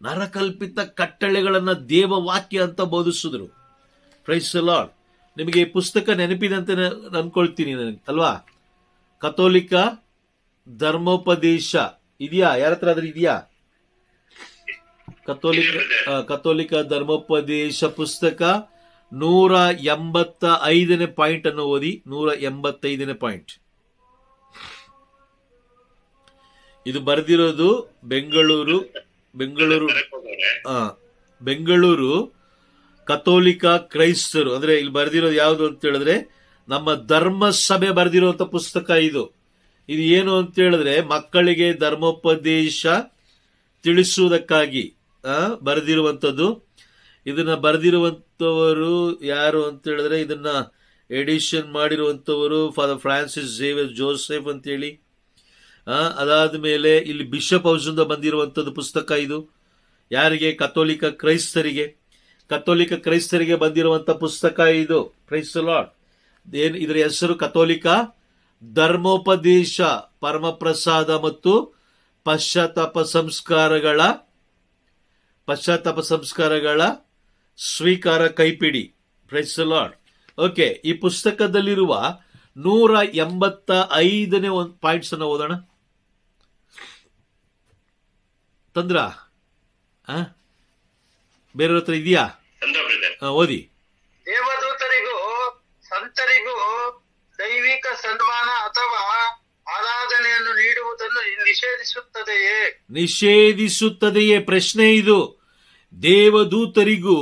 ನರಕಲ್ಪಿತ ಕಟ್ಟಳೆಗಳನ್ನ ದೇವವಾಕ್ಯ ಅಂತ ಬೋಧಿಸಿದ್ರು. Price the lord. ನಿಮಗೆ ಈ ಪುಸ್ತಕ ನೆನಪಿದೆ ಅಂತ ಅನ್ಕೊಳ್ತೀನಿ ಅಲ್ವಾ? ಕಥೋಲಿಕ ಧರ್ಮೋಪದೇಶ ಇದೆಯಾ? ಯಾರ ಹತ್ರ ಅದ್ರ ಇದೆಯಾ? ಕಥೋಲಿಕ ಧರ್ಮೋಪದೇಶ ಪುಸ್ತಕ 185ನೇ ಪಾಯಿಂಟ್ ಅನ್ನು ಓದಿ. 185ನೇ ಪಾಯಿಂಟ್. ಇದು ಬರೆದಿರೋದು ಬೆಂಗಳೂರು ಕಥೋಲಿಕ ಕ್ರೈಸ್ತರು. ಅಂದ್ರೆ ಇಲ್ಲಿ ಬರೆದಿರೋದು ಯಾವುದು ಅಂತ ಹೇಳಿದ್ರೆ ನಮ್ಮ ಧರ್ಮ ಸಭೆ ಬರೆದಿರುವಂತ ಪುಸ್ತಕ ಇದು. ಇದು ಏನು ಅಂತ ಹೇಳಿದ್ರೆ ಮಕ್ಕಳಿಗೆ ಧರ್ಮೋಪದೇಶ ತಿಳಿಸುವುದಕ್ಕಾಗಿ ಬರೆದಿರುವಂತದ್ದು. ಇದನ್ನ ಬರೆದಿರುವಂತವರು ಯಾರು ಅಂತ ಹೇಳಿದ್ರೆ, ಇದನ್ನ ಎಡಿಷನ್ ಮಾಡಿರುವಂತವರು ಫಾದರ್ ಫ್ರಾನ್ಸಿಸ್ ಝೇವಿಯರ್ ಜೋಸೆಫ್ ಅಂತೇಳಿ. ಅದಾದ ಮೇಲೆ ಇಲ್ಲಿ ಬಿಷಪ್ ಹೌಸ್ ಇಂದ ಬಂದಿರುವಂತದ್ದು ಪುಸ್ತಕ ಇದು. ಯಾರಿಗೆ? ಕಥೋಲಿಕ ಕ್ರೈಸ್ತರಿಗೆ ಬಂದಿರುವಂತ ಪುಸ್ತಕ ಇದು. Praise the Lord. ಇದರ ಹೆಸರು ಕಥೋಲಿಕ ಧರ್ಮೋಪದೇಶ, ಪರಮಪ್ರಸಾದ ಮತ್ತು ಪಶ್ಚಾತ್ತಾಪ ಸಂಸ್ಕಾರಗಳ ಸ್ವೀಕಾರ ಕೈಪಿಡಿ. Price the Lord. ಓಕೆ, ಈ ಪುಸ್ತಕದಲ್ಲಿರುವ 185ನೇ ಒಂದು ಪಾಯಿಂಟ್ಸ್ ಅನ್ನು ಓದೋಣ. ತಂದ್ರ ಬೇರೆಯವ್ರ ಹತ್ರ ಇದೆಯಾ? ಓದಿ. ದೇವದೂತರಿಗೂ ಸಂತರಿಗೂ ದೈವಿಕ ಸನ್ಮಾನ ಅಥವಾ ಆರಾಧನೆಯನ್ನು ನೀಡುವುದನ್ನು ನಿಷೇಧಿಸುತ್ತದೆಯೇ? ಪ್ರಶ್ನೆ ಇದು. ದೇವದೂತರಿಗೂ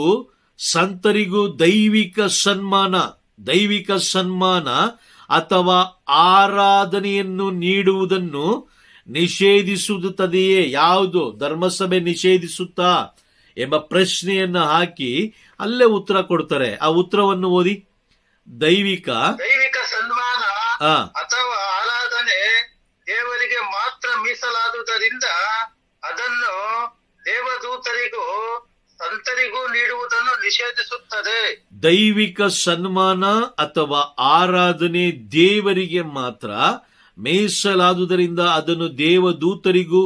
ಸಂತರಿಗೂ ದೈವಿಕ ಸನ್ಮಾನ ಅಥವಾ ಆರಾಧನೆಯನ್ನು ನೀಡುವುದನ್ನು ನಿಷೇಧಿಸುತ್ತದೆಯೇ? ಯಾವುದು? ಧರ್ಮಸಭೆ ನಿಷೇಧಿಸುತ್ತಾ ಎಂಬ ಪ್ರಶ್ನೆಯನ್ನ ಹಾಕಿ ಅಲ್ಲೇ ಉತ್ತರ ಕೊಡ್ತಾರೆ. ಆ ಉತ್ತರವನ್ನು ಓದಿ. ದೈವಿಕ ಸನ್ಮಾನ ಅಥವಾ ಆರಾಧನೆ ದೇವರಿಗೆ ಮಾತ್ರ ಮೀಸಲಾದುದರಿಂದ ಅದನ್ನು ದೇವದೂತರಿಗೂ ಸಂತರಿಗೂ ನೀಡುವುದನ್ನು ನಿಷೇಧಿಸುತ್ತದೆ. ದೈವಿಕ ಸನ್ಮಾನ ಅಥವಾ ಆರಾಧನೆ ದೇವರಿಗೆ ಮಾತ್ರ ಮೀಸಲಾದುದರಿಂದ ಅದನ್ನು ದೇವದೂತರಿಗೂ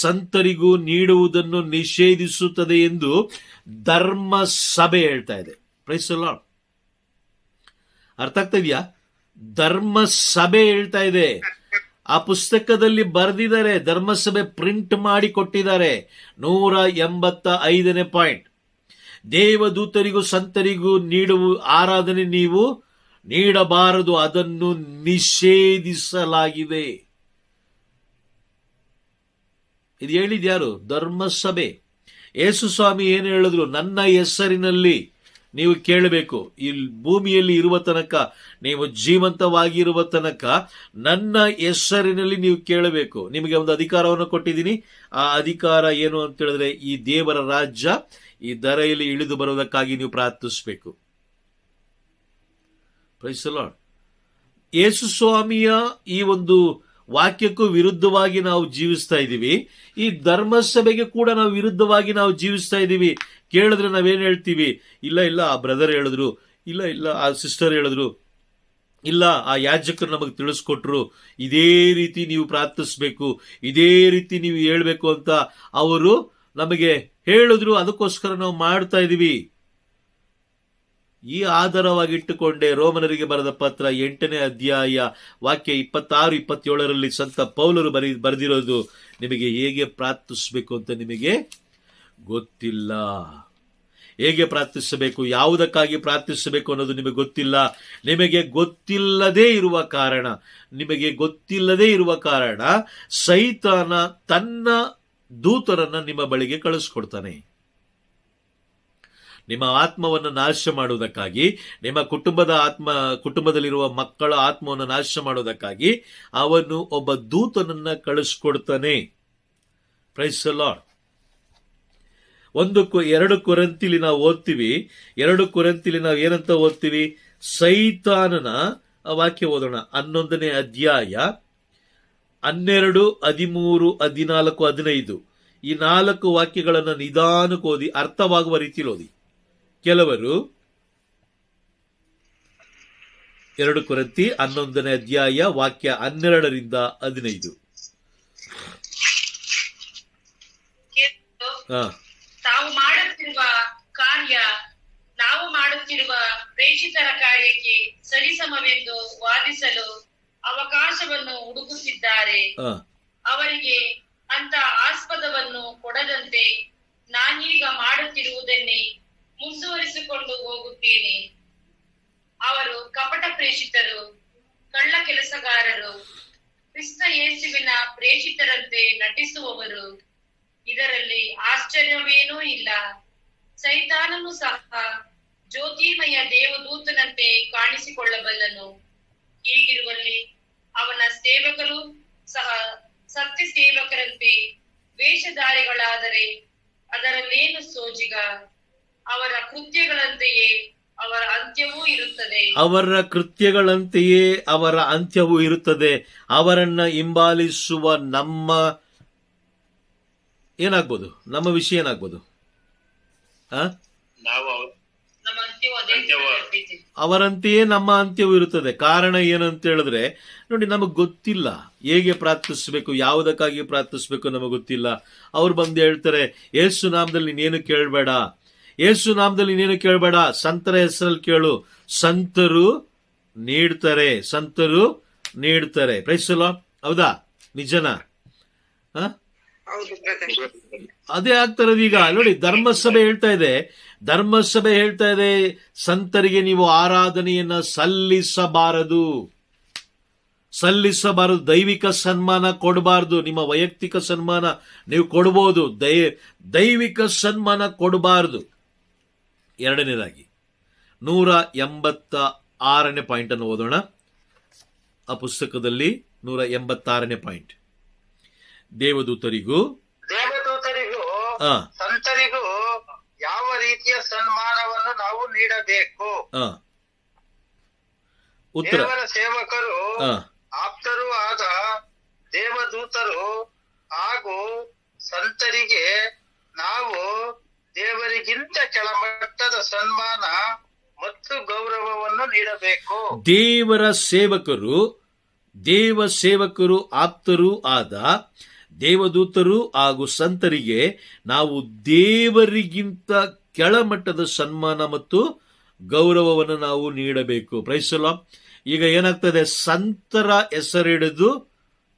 ಸಂತರಿಗೂ ನೀಡುವುದನ್ನು ನಿಷೇಧಿಸುತ್ತದೆ ಎಂದು ಧರ್ಮ ಸಭೆ ಹೇಳ್ತಾ ಇದೆ. Praise the Lord. ಅರ್ಥ ಆಗ್ತಾ ಇದೆಯಾ? ಧರ್ಮ ಸಭೆ ಹೇಳ್ತಾ ಇದೆ. ಆ ಪುಸ್ತಕದಲ್ಲಿ ಬರೆದಿದ್ದಾರೆ, ಧರ್ಮಸಭೆ ಪ್ರಿಂಟ್ ಮಾಡಿ ಕೊಟ್ಟಿದ್ದಾರೆ. 185ನೇ ಪಾಯಿಂಟ್. ದೇವದೂತರಿಗೂ ಸಂತರಿಗೂ ನೀಡುವ ಆರಾಧನೆ ನೀವು ನೀಡಬಾರದು, ಅದನ್ನು ನಿಷೇಧಿಸಲಾಗಿದೆ. ಇದು ಹೇಳಿದ್ಯಾರು? ಧರ್ಮಸಭೆ. ಯೇಸು ಸ್ವಾಮಿ ಏನು ಹೇಳಿದ್ರು? ನನ್ನ ಹೆಸರಿನಲ್ಲಿ ನೀವು ಕೇಳಬೇಕು. ಈ ಭೂಮಿಯಲ್ಲಿ ಇರುವ ತನಕ, ನೀವು ಜೀವಂತವಾಗಿರುವ ತನಕ ನನ್ನ ಹೆಸರಿನಲ್ಲಿ ನೀವು ಕೇಳಬೇಕು. ನಿಮಗೆ ಒಂದು ಅಧಿಕಾರವನ್ನು ಕೊಟ್ಟಿದ್ದೀನಿ. ಆ ಅಧಿಕಾರ ಏನು ಅಂತ ಹೇಳಿದ್ರೆ, ಈ ದೇವರ ರಾಜ್ಯ ಈ ಧರೆಯಲ್ಲಿ ಇಳಿದು ಬರುವುದಕ್ಕಾಗಿ ನೀವು ಪ್ರಾರ್ಥಿಸಬೇಕು. Praise the Lord. ಯೇಸು ಸ್ವಾಮಿಯ ಈ ಒಂದು ವಾಕ್ಯಕ್ಕೂ ವಿರುದ್ಧವಾಗಿ ನಾವು ಜೀವಿಸ್ತಾ ಇದ್ದೀವಿ. ಈ ಧರ್ಮಸಭೆಗೆ ಕೂಡ ನಾವು ವಿರುದ್ಧವಾಗಿ ನಾವು ಜೀವಿಸ್ತಾ ಇದ್ದೀವಿ. ಕೇಳಿದ್ರೆ ನಾವೇನು ಹೇಳ್ತೀವಿ? ಇಲ್ಲ ಆ ಬ್ರದರ್ ಹೇಳಿದ್ರು, ಇಲ್ಲ ಆ ಸಿಸ್ಟರ್ ಹೇಳಿದ್ರು, ಇಲ್ಲ ಆ ಯಾಜಕರು ನಮಗೆ ತಿಳಿಸ್ಕೊಟ್ರು, ಇದೇ ರೀತಿ ನೀವು ಪ್ರಾರ್ಥಿಸ್ಬೇಕು, ಇದೇ ರೀತಿ ನೀವು ಹೇಳ್ಬೇಕು ಅಂತ ಅವರು ನಮಗೆ ಹೇಳಿದ್ರು. ಅದಕ್ಕೋಸ್ಕರ ನಾವು ಮಾಡ್ತಾ ಇದ್ದೀವಿ. ಈ ಆಧಾರವಾಗಿಟ್ಟುಕೊಂಡೇ ರೋಮನರಿಗೆ ಬರೆದ ಪತ್ರ 8ನೇ ಅಧ್ಯಾಯ ವಾಕ್ಯ 26-27ರಲ್ಲಿ ಸಂತ ಪೌಲರು ಬರೆದಿರೋದು, ನಿಮಗೆ ಹೇಗೆ ಪ್ರಾರ್ಥಿಸಬೇಕು ಅಂತ ನಿಮಗೆ ಗೊತ್ತಿಲ್ಲ. ಹೇಗೆ ಪ್ರಾರ್ಥಿಸಬೇಕು, ಯಾವುದಕ್ಕಾಗಿ ಪ್ರಾರ್ಥಿಸಬೇಕು ಅನ್ನೋದು ನಿಮಗೆ ಗೊತ್ತಿಲ್ಲ. ನಿಮಗೆ ಗೊತ್ತಿಲ್ಲದೇ ಇರುವ ಕಾರಣ ಸೈತಾನ ತನ್ನ ದೂತರನ್ನ ನಿಮ್ಮ ಬಳಿಗೆ ಕಳಿಸ್ಕೊಡ್ತಾನೆ. ನಿಮ್ಮ ಆತ್ಮವನ್ನು ನಾಶ ಮಾಡುವುದಕ್ಕಾಗಿ, ನಿಮ್ಮ ಕುಟುಂಬದಲ್ಲಿರುವ ಮಕ್ಕಳ ಆತ್ಮವನ್ನು ನಾಶ ಮಾಡುವುದಕ್ಕಾಗಿ ಅವನು ಒಬ್ಬ ದೂತನನ್ನ ಕಳಿಸ್ಕೊಡ್ತಾನೆ. Praise the Lord. 2 ಕೊರಿಂಥಿಲಿ ನಾವು ಓದ್ತೀವಿ. 2 ಕೊರಿಂಥಿಲಿ ನಾವು ಏನಂತ ಓದ್ತೀವಿ? ಸೈತಾನನ ವಾಕ್ಯ ಓದೋಣ. 11ನೇ ಅಧ್ಯಾಯ 12, 13, 14, 15 ಈ 4 ವಾಕ್ಯಗಳನ್ನು ನಿಧಾನಕ್ಕೆ ಓದಿ, ಅರ್ಥವಾಗುವ ರೀತಿಯಲ್ಲಿ ಓದಿ. ಕೆಲವರು 2 ಕೊರಿಂಥಿ 11ನೇ ಅಧ್ಯಾಯ ವಾಕ್ಯ 12ರಿಂದ 15. ನಾವು ಮಾಡುತ್ತಿರುವ ಪ್ರೇಷಿತರ ಕಾರ್ಯಕ್ಕೆ ಸರಿಸಮವೆಂದು ವಾದಿಸಲು ಅವಕಾಶವನ್ನು ಹುಡುಕುತ್ತಿದ್ದಾರೆ. ಅವರಿಗೆ ಅಂತ ಆಸ್ಪದವನ್ನು ಕೊಡದಂತೆ ನಾನೀಗ ಮಾಡುತ್ತಿರುವುದನ್ನೇ ಮುಂದುವರಿಸಿಕೊಂಡು ಹೋಗುತ್ತೇನೆ. ಅವರು ಕಪಟ ಪ್ರೇಷಿತರು, ಕಳ್ಳ ಕೆಲಸಗಾರರು, ಕ್ರಿಸ್ತ ಯೇಸುವಿನ ಪ್ರೇಷಿತರಂತೆ ನಟಿಸುವವರು. ಇದರಲ್ಲಿ ಆಶ್ಚರ್ಯವೇನೂ ಇಲ್ಲ. ಸೈತಾನನು ಸಹ ಜ್ಯೋತಿರ್ಮಯ ದೇವದೂತನಂತೆ ಕಾಣಿಸಿಕೊಳ್ಳಬಲ್ಲನು. ಹೀಗಿರುವಲ್ಲಿ ಅವನ ಸೇವಕರು ಸಹ ಸತ್ಯ ಸೇವಕರಂತೆ ವೇಷಧಾರಿಗಳಾದರೆ ಅದರಲ್ಲೇನು ಸೋಜಿಗ? ಅವರ ಕೃತ್ಯಗಳಂತೆಯೇ ಅವರ ಅಂತ್ಯವೂ ಇರುತ್ತದೆ. ಅವರನ್ನ ಹಿಂಬಾಲಿಸುವ ನಮ್ಮ ಏನಾಗ್ಬೋದು? ನಮ್ಮ ವಿಷಯ ಏನಾಗ್ಬೋದು? ಅವರಂತೆಯೇ ನಮ್ಮ ಅಂತ್ಯವೂ ಇರುತ್ತದೆ. ಕಾರಣ ಏನಂತ ಹೇಳಿದ್ರೆ, ನೋಡಿ, ನಮಗ್ ಗೊತ್ತಿಲ್ಲ ಹೇಗೆ ಪ್ರಾರ್ಥಿಸಬೇಕು, ಯಾವುದಕ್ಕಾಗಿ ಪ್ರಾರ್ಥಿಸಬೇಕು ನಮಗೆ ಗೊತ್ತಿಲ್ಲ. ಅವ್ರು ಬಂದು ಹೇಳ್ತಾರೆ, ಯೇಸು ನಾಮದಲ್ಲಿ ನೀನೇನು ಕೇಳಬೇಡ, ಯೇಸು ನಾಮದಲ್ಲಿ ನೀನೇನು ಕೇಳಬೇಡ, ಸಂತರ ಹೆಸರಲ್ಲಿ ಕೇಳು, ಸಂತರು ನೀಡ್ತಾರೆ. Praise the Lord. ಹೌದಾ? ನಿಜನಾ? ಅದೇ ಆಗ್ತಾರದು. ಈಗ ನೋಡಿ, ಧರ್ಮಸಭೆ ಹೇಳ್ತಾ ಇದೆ ಸಂತರಿಗೆ ನೀವು ಆರಾಧನೆಯನ್ನ ಸಲ್ಲಿಸಬಾರದು. ದೈವಿಕ ಸನ್ಮಾನ ಕೊಡಬಾರದು. ನಿಮ್ಮ ವೈಯಕ್ತಿಕ ಸನ್ಮಾನ ನೀವು ಕೊಡಬಹುದು, ದೈವಿಕ ಸನ್ಮಾನ ಕೊಡಬಾರದು. 2ನೇದಾಗಿ 186ನೇ ಪಾಯಿಂಟ್ ಅನ್ನು ಓದೋಣ. ಆ ಪುಸ್ತಕದಲ್ಲಿ 186ನೇ ಪಾಯಿಂಟ್. ದೇವದೂತರಿಗೂ ಸಂತರಿಗೂ ಯಾವ ರೀತಿಯ ಸನ್ಮಾನವನ್ನು ನಾವು ನೀಡಬೇಕು? ದೇವರ ಸೇವಕರು, ಆಪ್ತರೂ ಆದ ದೇವದೂತರು ಹಾಗೂ ಸಂತರಿಗೆ ನಾವು ದೇವರಿಗಿಂತ ಕೆಳಮಟ್ಟದ ಸನ್ಮಾನ ಮತ್ತು ಗೌರವವನ್ನು ನೀಡಬೇಕು. ದೇವರ ಸೇವಕರು, ದೇವ ಸೇವಕರು, ಆಪ್ತರೂ ಆದ ದೇವದೂತರು ಹಾಗೂ ಸಂತರಿಗೆ ನಾವು ದೇವರಿಗಿಂತ ಕೆಳಮಟ್ಟದ ಸನ್ಮಾನ ಮತ್ತು ಗೌರವವನ್ನು ನಾವು ನೀಡಬೇಕು. Praise the Lord. ಈಗ ಏನಾಗ್ತದೆ, ಸಂತರ ಹೆಸರಿಡಿದು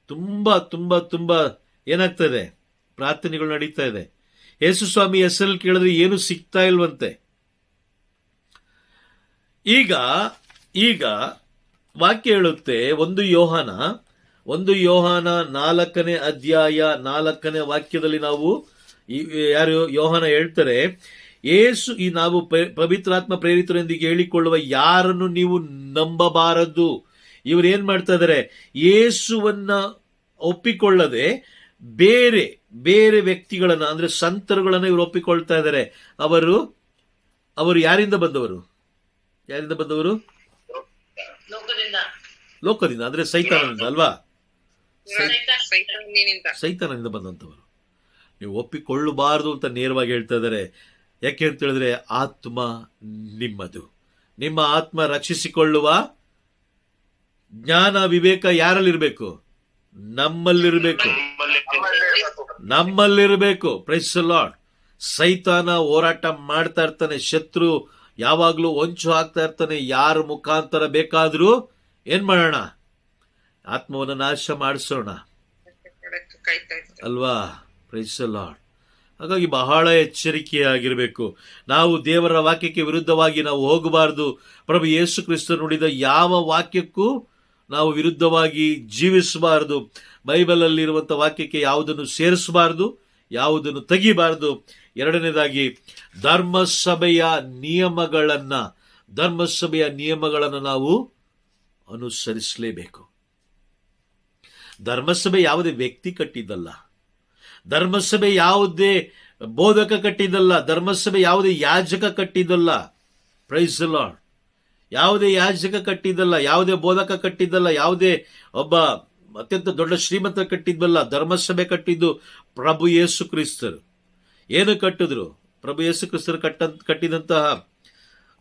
ತುಂಬಾ ತುಂಬಾ ತುಂಬಾ ಏನಾಗ್ತದೆ, ಪ್ರಾರ್ಥನೆಗಳು ನಡೀತಾ ಇದೆ. ಯೇಸು ಸ್ವಾಮಿ ಹೆಸರಲ್ಲಿ ಕೇಳಿದ್ರೆ ಏನು ಸಿಗ್ತಾ ಇಲ್ವಂತೆ. ಈಗ ಈಗ ವಾಕ್ಯ ಹೇಳುತ್ತೆ, ಒಂದು ಯೋಹಾನ 4ನೇ ಅಧ್ಯಾಯ 4ನೇ ವಾಕ್ಯದಲ್ಲಿ ನಾವು ಯಾರು ಯೋಹಾನ ಹೇಳ್ತಾರೆ, ಈ ನಾವು ಪವಿತ್ರಾತ್ಮ ಪ್ರೇರಿತರೊಂದಿಗೆ ಹೇಳಿಕೊಳ್ಳುವ ಯಾರನ್ನು ನೀವು ನಂಬಬಾರದು. ಇವರು ಏನ್ ಮಾಡ್ತಾ ಇದಾರೆ, ಯೇಸುವನ್ನ ಒಪ್ಪಿಕೊಳ್ಳದೆ ಬೇರೆ ಬೇರೆ ವ್ಯಕ್ತಿಗಳನ್ನ ಅಂದ್ರೆ ಸಂತರುಗಳನ್ನ ಇವರು ಒಪ್ಪಿಕೊಳ್ತಾ ಇದ್ದಾರೆ. ಅವರು ಯಾರಿಂದ ಬಂದವರು? ಲೋಕದಿಂದ ಅಂದ್ರೆ ಸೈತಾನನಿಂದ ಅಲ್ವಾ? ಸೈತಾನನಿಂದ ಬಂದಂತವರು. ನೀವು ಒಪ್ಪಿಕೊಳ್ಳಬಾರದು ಅಂತ ನೇರವಾಗಿ ಹೇಳ್ತಾ ಇದ್ದಾರೆ. ಯಾಕೆ ಅಂತ ಹೇಳಿದ್ರೆ, ಆತ್ಮ ನಿಮ್ಮದು. ನಿಮ್ಮ ಆತ್ಮ ರಕ್ಷಿಸಿಕೊಳ್ಳುವ ಜ್ಞಾನ ವಿವೇಕ ಯಾರಲ್ಲಿರ್ಬೇಕು? ನಮ್ಮಲ್ಲಿರ್ಬೇಕು. Praise the Lord. ಸೈತಾನ ಹೋರಾಟ ಮಾಡ್ತಾ ಇರ್ತಾನೆ, ಶತ್ರು ಯಾವಾಗ್ಲೂ ಹೊಂಚು ಹಾಕ್ತಾ ಇರ್ತಾನೆ. ಯಾರ ಮುಖಾಂತರ ಬೇಕಾದ್ರೂ ಏನ್ ಮಾಡೋಣ, ಆತ್ಮವನ್ನು ನಾಶ ಮಾಡಿಸೋಣ ಅಲ್ವಾ? Praise the Lord. ಹಾಗಾಗಿ ಬಹಳ ಎಚ್ಚರಿಕೆಯಾಗಿರಬೇಕು. ನಾವು ದೇವರ ವಾಕ್ಯಕ್ಕೆ ವಿರುದ್ಧವಾಗಿ ನಾವು ಹೋಗಬಾರದು. ಪ್ರಭು ಯೇಸು ಕ್ರಿಸ್ತ ನುಡಿದ ಯಾವ ವಾಕ್ಯಕ್ಕೂ ನಾವು ವಿರುದ್ಧವಾಗಿ ಜೀವಿಸಬಾರದು. ಬೈಬಲ್ ಅಲ್ಲಿರುವಂತಹ ವಾಕ್ಯಕ್ಕೆ ಯಾವುದನ್ನು ಸೇರಿಸಬಾರದು, ಯಾವುದನ್ನು ತೆಗಿಬಾರದು. ಎರಡನೇದಾಗಿ ಧರ್ಮಸಭೆಯ ನಿಯಮಗಳನ್ನು ನಾವು ಅನುಸರಿಸಲೇಬೇಕು. ಧರ್ಮಸಭೆ ಯಾವುದೇ ವ್ಯಕ್ತಿ ಕಟ್ಟಿದ್ದಲ್ಲ. ಧರ್ಮಸಭೆ ಯಾವುದೇ ಬೋಧಕ ಕಟ್ಟಿದ್ದಲ್ಲ. ಧರ್ಮಸಭೆ ಯಾವುದೇ ಯಾಜಕ ಕಟ್ಟಿದ್ದಲ್ಲ. Price the lord. ಯಾವುದೇ ಯಾಜಕ ಕಟ್ಟಿದ್ದಲ್ಲ, ಯಾವುದೇ ಬೋಧಕ ಕಟ್ಟಿದ್ದಲ್ಲ, ಯಾವುದೇ ಒಬ್ಬ ಅತ್ಯಂತ ದೊಡ್ಡ ಶ್ರೀಮಂತ ಕಟ್ಟಿದ್ವಲ್ಲ. ಧರ್ಮಸಭೆ ಕಟ್ಟಿದ್ದು ಪ್ರಭು ಯೇಸು ಕ್ರಿಸ್ತರು. ಏನು ಕಟ್ಟಿದ್ರು? ಪ್ರಭು ಯೇಸು ಕ್ರಿಸ್ತರು ಕಟ್ಟಿದಂತಹ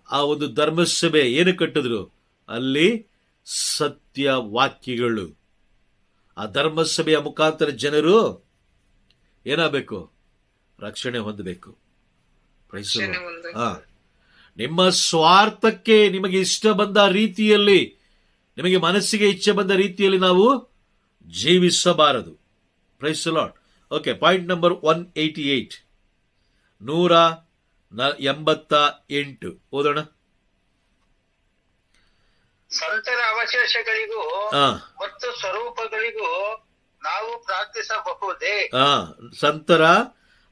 ಆ ಒಂದು ಧರ್ಮಸಭೆ ಏನು ಕಟ್ಟಿದ್ರು? ಅಲ್ಲಿ ಸತ್ಯ ವಾಕ್ಯಗಳು. ಆ ಧರ್ಮಸಭೆಯ ಮುಖಾಂತರ ಜನರು ಏನಾಗಬೇಕು? ರಕ್ಷಣೆ ಹೊಂದಬೇಕು. Praise the Lord. ನಿಮ್ಮ ಸ್ವಾರ್ಥಕ್ಕೆ ನಿಮಗೆ ಇಷ್ಟ ಬಂದ ರೀತಿಯಲ್ಲಿ, ನಿಮಗೆ ಮನಸ್ಸಿಗೆ ಇಚ್ಛೆ ಬಂದ ರೀತಿಯಲ್ಲಿ ನಾವು ಜೀವಿಸಬಾರದು. Praise the Lord. Okay, point number 188, 188 ಓದೋಣ. ಸಂತರ ಅವಶೇಷಗಳಿಗೂ ಮತ್ತು ಸ್ವರೂಪಗಳಿಗೂ ನಾವು ಪ್ರಾರ್ಥಿಸಬಹುದೇ? ಸಂತರ